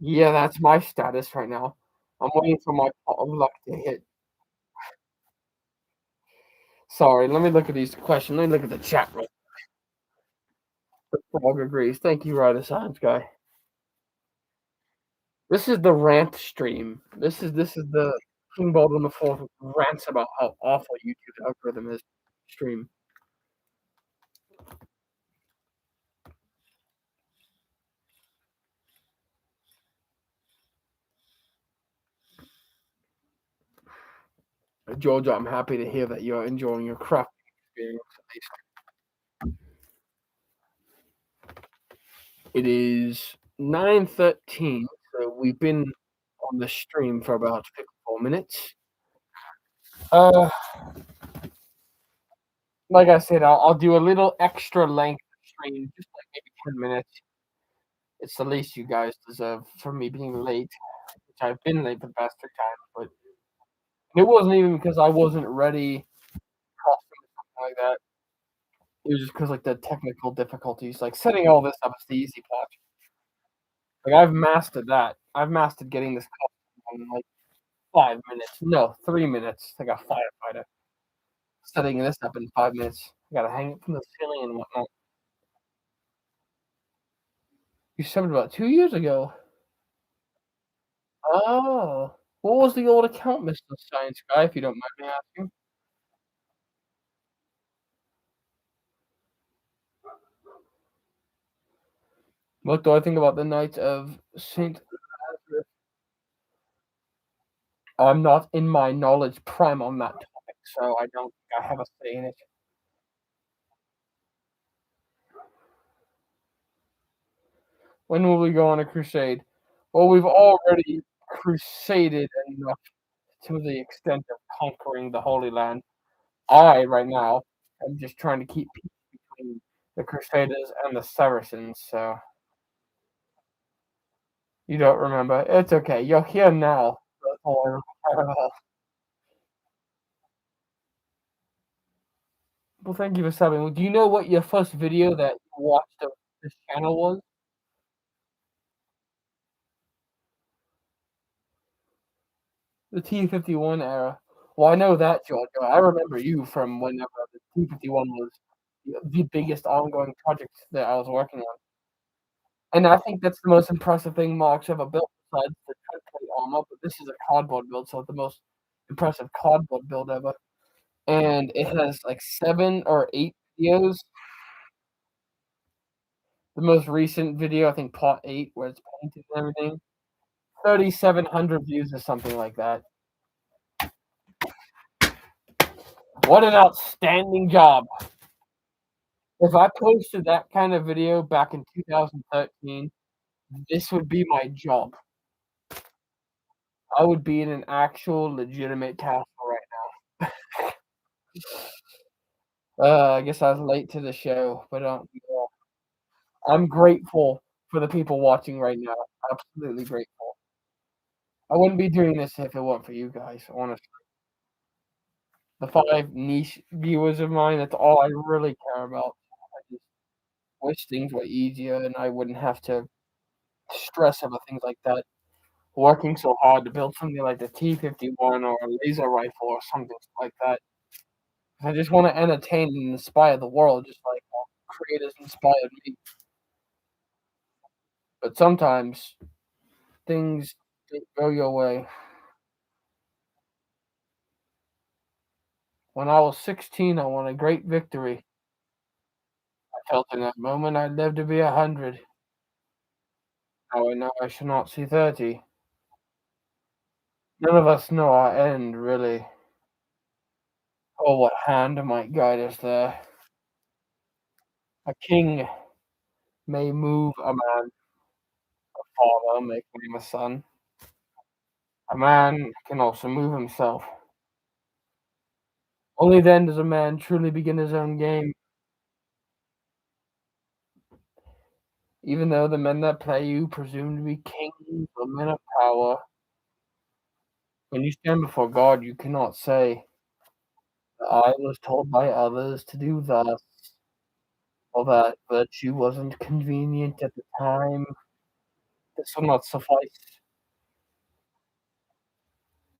yeah, that's my status right now. I'm waiting for my pot of luck to hit. Sorry, let me look at these questions. Let me look at the chat room. The frog agrees. Thank you, Ryder Science Guy. This is the rant stream. This is the King Baldwin the Fourth rants about how awful YouTube algorithm is. Stream. Georgia, I'm happy to hear that you're enjoying your crafting experience at least. It is 9:13, so we've been on the stream for about 54 minutes. Uh, like I said, I'll do a little extra length stream, just like maybe 10 minutes. It's the least you guys deserve for me being late, which I've been late the past 3 times, but it wasn't even because I wasn't ready, or something like that. It was just because like the technical difficulties, like setting all this up is the easy part. Like I've mastered that. I've mastered getting this in like 5 minutes. No, 3 minutes. Like a firefighter. Setting this up in 5 minutes. I gotta hang it from the ceiling and whatnot. You subbed about 2 years ago. Oh. What was the old account, Mr. Science Guy, if you don't mind me asking? What do I think about the Knights of Saint Lazarus? I'm not in my knowledge prime on that topic, so I don't think I have a say in it. When will we go on a crusade? Well, we've already crusaded enough to the extent of conquering the Holy Land. I, right now, am just trying to keep peace between the Crusaders and the Saracens, so You don't remember. It's okay. You're here now. That's all I care about. Well, thank you for subbing. Do you know what your first video that you watched of this channel was? The T51 era. Well, I know that, George. I remember you from whenever the T51 was the biggest ongoing project that I was working on. And I think that's the most impressive thing Mark's ever built besides the template armor, but this is a cardboard build, so it's the most impressive cardboard build ever. And it has like 7 or 8 videos. The most recent video, I think part 8, where it's painted and everything, 3,700 views or something like that. What an outstanding job. If I posted that kind of video back in 2013, this would be my job. I would be in an actual legitimate castle right now. I guess I was late to the show, but yeah, I'm grateful for the people watching right now. Absolutely grateful. I wouldn't be doing this if it weren't for you guys, honestly. The 5 niche viewers of mine, that's all I really care about. I just wish things were easier and I wouldn't have to stress over things like that. Working so hard to build something like the T51 or a laser rifle or something like that. I just want to entertain and inspire the world, just like creators inspired me. But sometimes things don't go your way. When I was 16, I won a great victory. I felt in that moment I'd live to be 100. Now I know I shall not see 30. None of us know our end, really, or what hand might guide us there. A king may move a man, a father may claim a son. A man can also move himself. Only then does a man truly begin his own game. Even though the men that play you presume to be kings or men of power, when you stand before God, you cannot say, I was told by others to do thus, or that virtue wasn't convenient at the time. This will not suffice.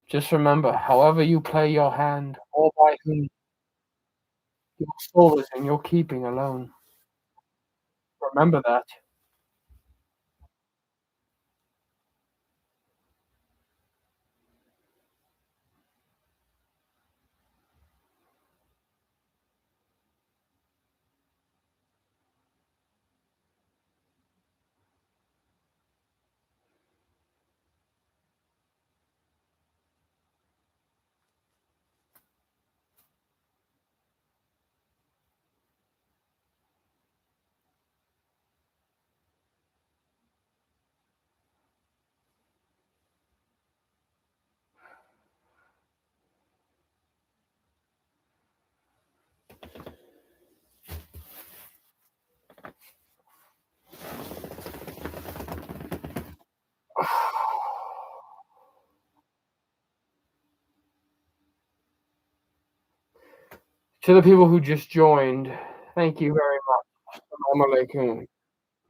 Just remember, however you play your hand, or by whom, your soul is in your keeping alone. Remember that. To the people who just joined, thank you very much. Assalamu alaikum.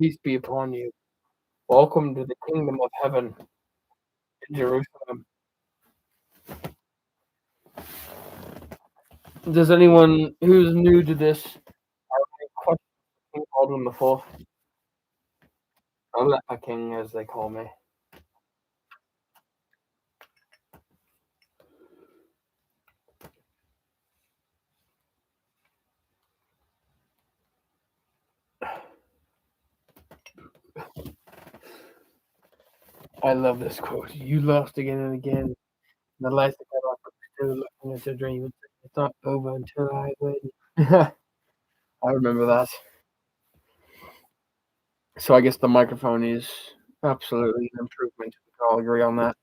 Peace be upon you. Welcome to the kingdom of heaven in Jerusalem. Does anyone who's new to this have any questions for King Baldwin the Fourth? Alepa King, as they call me. I love this quote. You lost again and again. The lights that got off still looking at the dream. It's not over until I win. I remember that. So I guess the microphone is absolutely an improvement. We can all agree on that.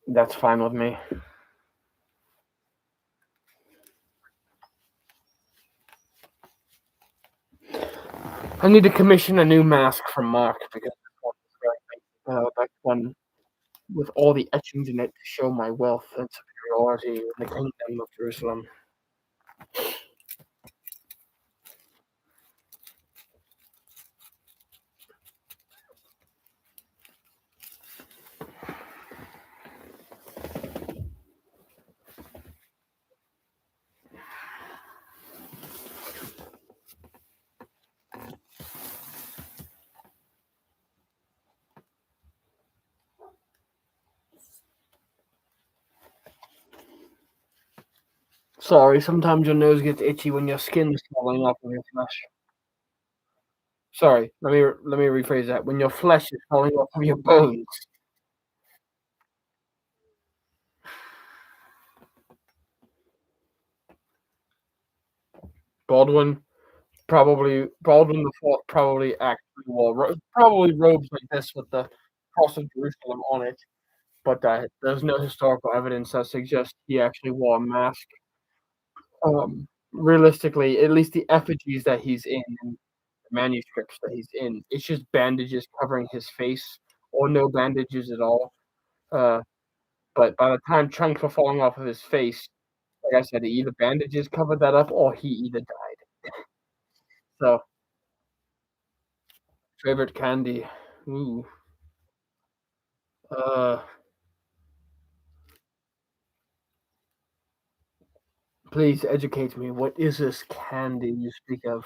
That's fine with me. I need to commission a new mask from Mark because this one with all the etchings in it to show my wealth and superiority in the kingdom of Jerusalem. Sorry, sometimes your nose gets itchy when your skin's falling off of your flesh. Sorry, let me rephrase that. When your flesh is falling off of your bones. Baldwin Baldwin the Fourth probably actually wore probably robes like this with the cross of Jerusalem on it, but there's no historical evidence that suggests he actually wore a mask. Realistically, at least the effigies that he's in, and the manuscripts that he's in, it's just bandages covering his face, or no bandages at all. Uh, but by the time chunks were falling off of his face, like I said, either bandages covered that up, or he either died. So, favorite candy? Ooh. Uh, Please educate me. What is this candy you speak of?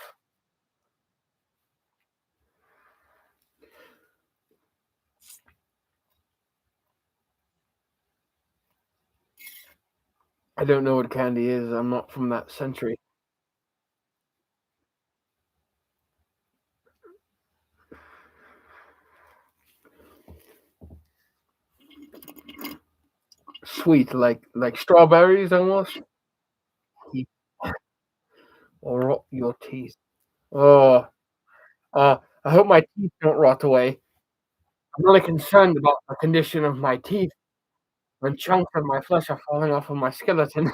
I don't know what candy is. I'm not from that century. Sweet, like strawberries almost. You- Or rot your teeth. Oh, I hope my teeth don't rot away. I'm really concerned about the condition of my teeth when chunks of my flesh are falling off of my skeleton.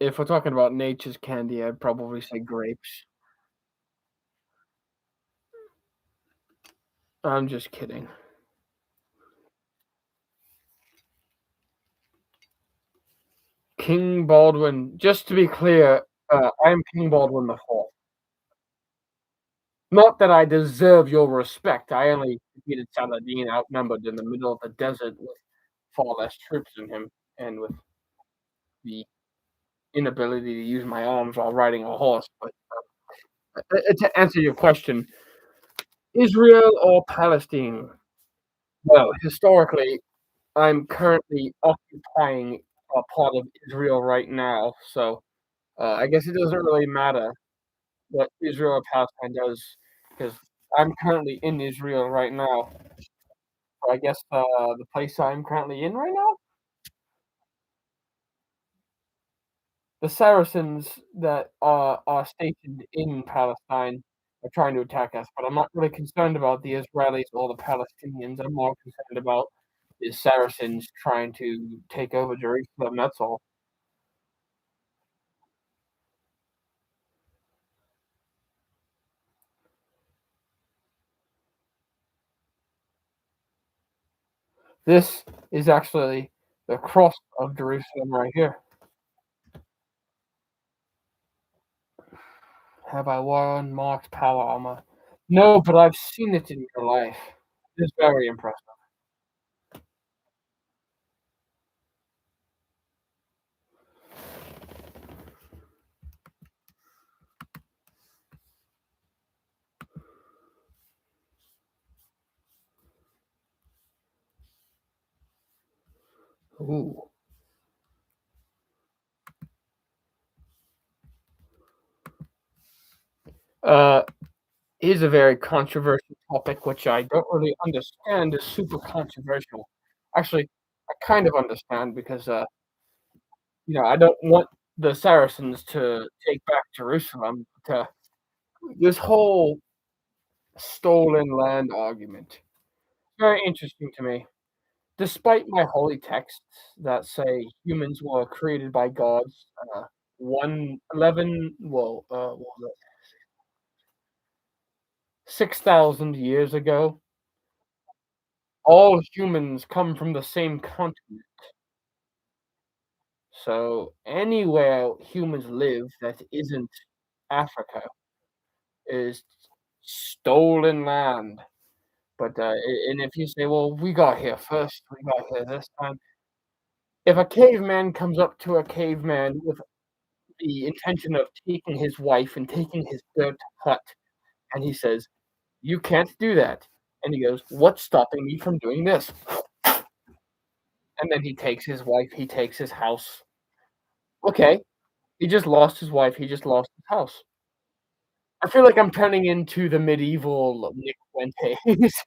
If we're talking about nature's candy, I'd probably say grapes. I'm just kidding. King Baldwin. Just to be clear, I am King Baldwin the Fourth. Not that I deserve your respect. I only defeated Saladin outnumbered in the middle of the desert with far less troops than him, and with the inability to use my arms while riding a horse. But to answer your question, Israel or Palestine? Well, historically, I'm currently occupying a part of Israel right now, so I guess it doesn't really matter what Israel or Palestine does, because I'm currently in Israel right now. So I guess the place I'm currently in right now, the Saracens that are stationed in Palestine are trying to attack us, but I'm not really concerned about the Israelis or the Palestinians. I'm more concerned about the Saracens trying to take over Jerusalem. That's all. This is actually the cross of Jerusalem right here. Have I worn marked power armor? No, but I've seen it in real life. It's very impressive. Ooh. Uh, Here's a very controversial topic, which I don't really understand is super controversial. Actually, I kind of understand because, I don't want the Saracens to take back Jerusalem. But, this whole stolen land argument, very interesting to me. Despite my holy texts that say humans were created by gods, 111, well, what was it? 6,000 years ago, all humans come from the same continent. So anywhere humans live that isn't Africa is stolen land. But and if you say, "Well, we got here first, we got here this time," if a caveman comes up to a caveman with the intention of taking his wife and taking his dirt hut, and he says, "You can't do that," and he goes, "What's stopping me from doing this?" And then he takes his wife, he takes his house. Okay, he just lost his wife, he just lost his house. I feel like I'm turning into the medieval Nick Fuentes.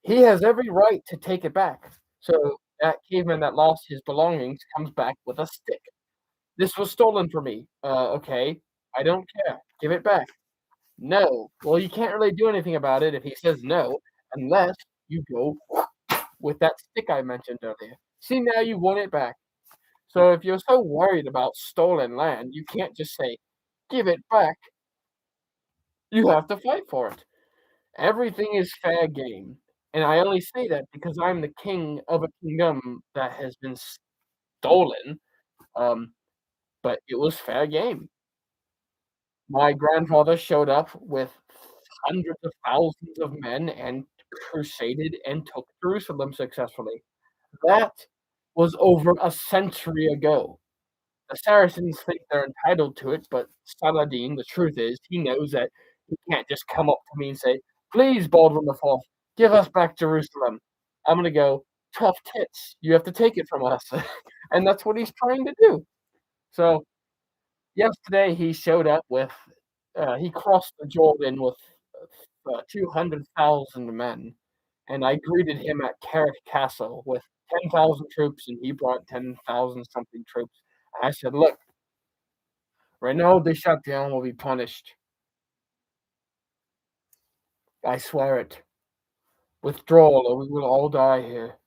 He has every right to take it back. So that caveman that lost his belongings comes back with a stick. "This was stolen from me." Okay, I don't care. Give it back." "No." Well, you can't really do anything about it if he says no, unless you go with that stick I mentioned earlier. See, now you want it back. So if you're so worried about stolen land, you can't just say, "Give it back." You have to fight for it. Everything is fair game. And I only say that because I'm the king of a kingdom that has been stolen, um, but it was fair game. My grandfather showed up with hundreds of thousands of men and crusaded and took Jerusalem successfully. That was over a century ago. The Saracens think they're entitled to it, but Saladin, the truth is, he knows that he can't just come up to me and say, "Please, Baldwin the Fourth, give us back Jerusalem." I'm gonna go, "Tough tits, you have to take it from us." And that's what he's trying to do. So yesterday he showed up with, he crossed the Jordan with 200,000 men, and I greeted him at Carrick Castle with 10,000 troops, and he brought 10,000 something troops. I said, "Look, Renault de Chatillon will be punished. I swear it. Withdrawal, or we will all die here."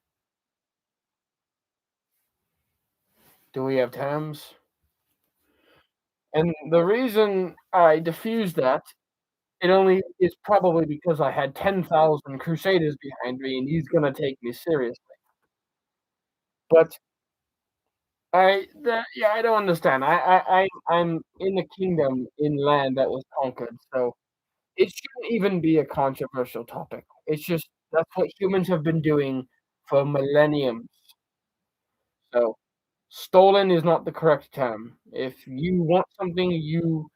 Do we have terms? And the reason I diffused that, it only is probably because I had 10,000 crusaders behind me, and he's gonna take me seriously. But yeah, I don't understand. I'm in a kingdom in land that was conquered, so it shouldn't even be a controversial topic. It's just that's what humans have been doing for millenniums. So stolen is not the correct term. If you want something, and you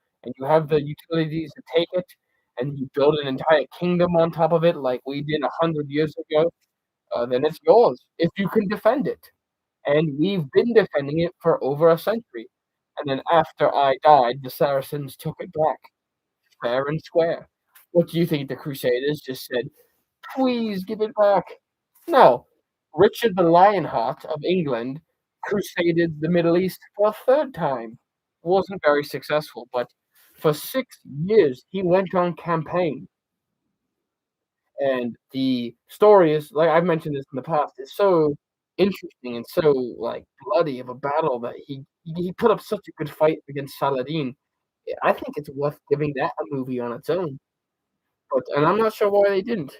have the utilities to take it, and you build an entire kingdom on top of it like we did 100 years ago, then it's yours if you can defend it. And we've been defending it for over a century. And then after I died, the Saracens took it back, fair and square. What do you think the Crusaders just said? "Please give it back." No. Richard the Lionheart of England crusaded the Middle East for a third time. Wasn't very successful, but for 6 years he went on campaign. And the story is, like I've mentioned this in the past, is so interesting and so, like, bloody of a battle that he put up such a good fight against Saladin. I think it's worth giving that a movie on its own, but and I'm not sure why they didn't.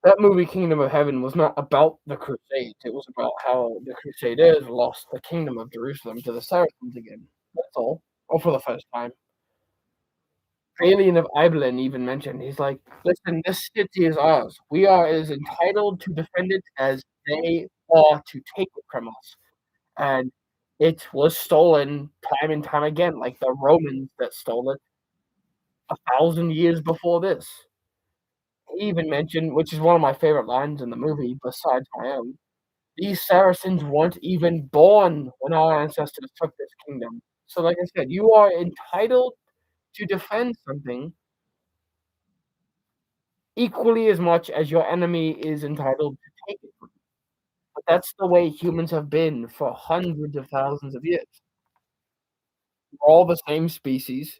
That movie, Kingdom of Heaven, was not about the Crusades, it was about how the Crusaders lost the Kingdom of Jerusalem to the Saracens again. That's all. Or for the first time. Alien of Ibelin even mentioned, he's like, "Listen, this city is ours. We are as entitled to defend it as they are to take it from us." And it was stolen time and time again, like the Romans that stole it 1,000 years before this. He even mentioned, which is one of my favorite lines in the movie besides my own, "These Saracens weren't even born when our ancestors took this kingdom." So like I said, you are entitled to defend something equally as much as your enemy is entitled to take it from you. But that's the way humans have been for hundreds of thousands of years. We're all the same species,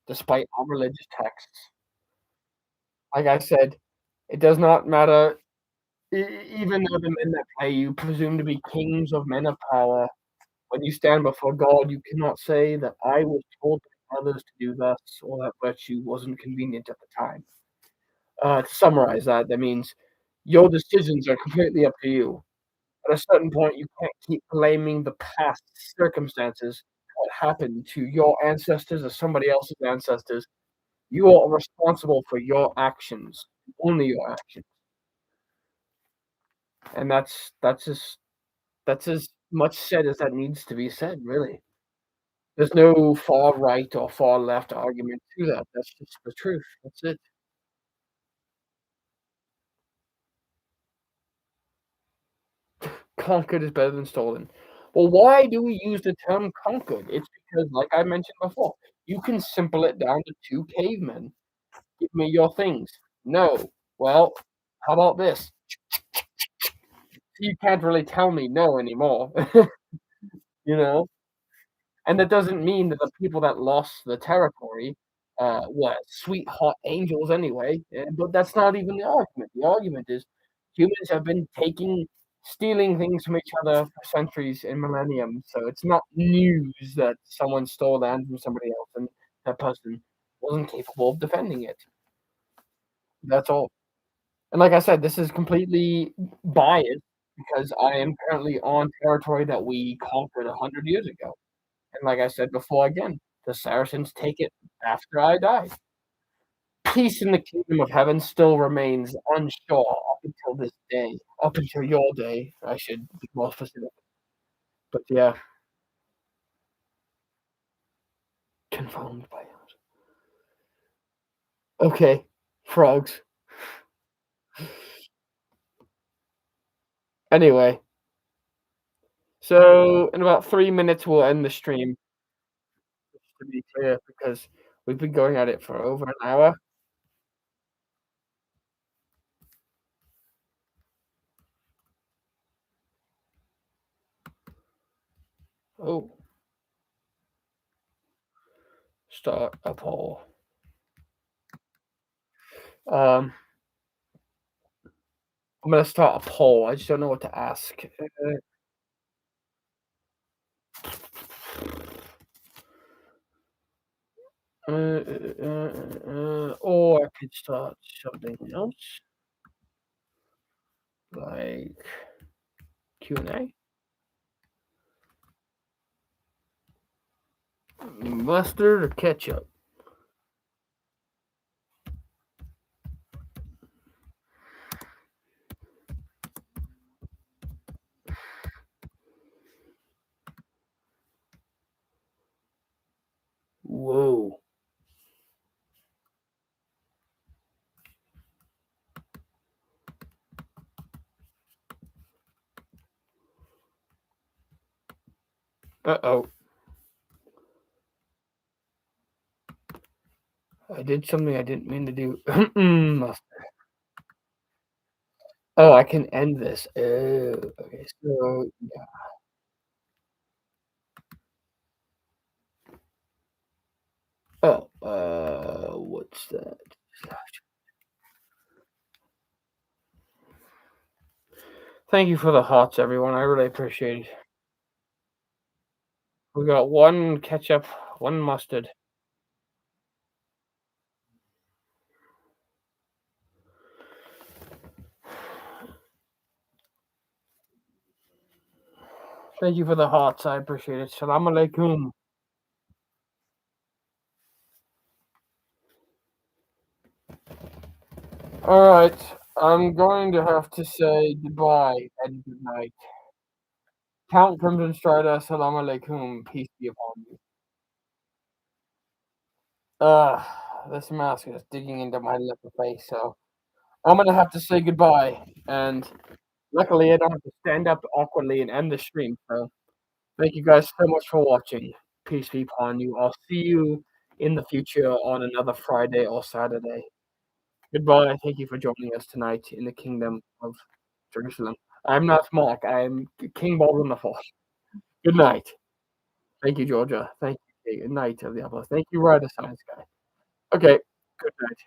despite our religious texts. Like I said, it does not matter, even though the men that play you presume to be kings of men of power, when you stand before God, you cannot say that I was told others to do thus, or that virtue wasn't convenient at the time. To summarize that, that means your decisions are completely up to you. At a certain point, you can't keep blaming the past circumstances, what happened to your ancestors or somebody else's ancestors. You are responsible for your actions, only your actions, and that's as much said as that needs to be said, really. There's no far right or far left argument to that. That's just the truth. That's it. Conquered is better than stolen. Well, why do we use the term conquered? It's because, like I mentioned before, you can simple it down to two cavemen. Give me your things. No. Well, how about this? You can't really tell me no anymore. You know? And that doesn't mean that the people that lost the territory were sweet, hot angels anyway. But that's not even the argument. The argument is humans have been stealing things from each other for centuries and millenniums. So it's not news that someone stole land from somebody else and that person wasn't capable of defending it. That's all. And like I said, this is completely biased because I am currently on territory that we conquered 100 years ago. And like I said before, again, the Saracens take it after I die. Peace in the kingdom of heaven still remains unsure up until this day, up until your day, I should be more specific. But yeah, confirmed by us. Okay, frogs. Anyway, so in about 3 minutes we'll end the stream, just to be clear, because we've been going at it for over an hour. Oh, start a poll. I'm gonna start a poll. I just don't know what to ask. Or I could start something else, like Q&A. Mustard or ketchup? Whoa. Uh-oh. I did something I didn't mean to do. Mustard. Oh, I can end this. Oh, okay. So, yeah. Oh, what's that? Thank you for the hearts, everyone. I really appreciate it. We got one ketchup, one mustard. Thank you for the hearts. I appreciate it. Salam alaikum. All right. I'm going to have to say goodbye and good night. Count Crimson Strider, salam alaikum. Peace be upon you. Uh, this mask is digging into my lip and face, so I'm gonna have to say goodbye. And luckily, I don't have to stand up awkwardly and end the stream. So thank you guys so much for watching. Peace be upon you. I'll see you in the future on another Friday or Saturday. Goodbye. Thank you for joining us tonight in the kingdom of Jerusalem. I'm not Mark. I'm King Baldwin the Fourth. Good night. Thank you, Georgia. Thank you. Good night of the Apple. Thank you, Ryder Science Guy. Okay. Good night.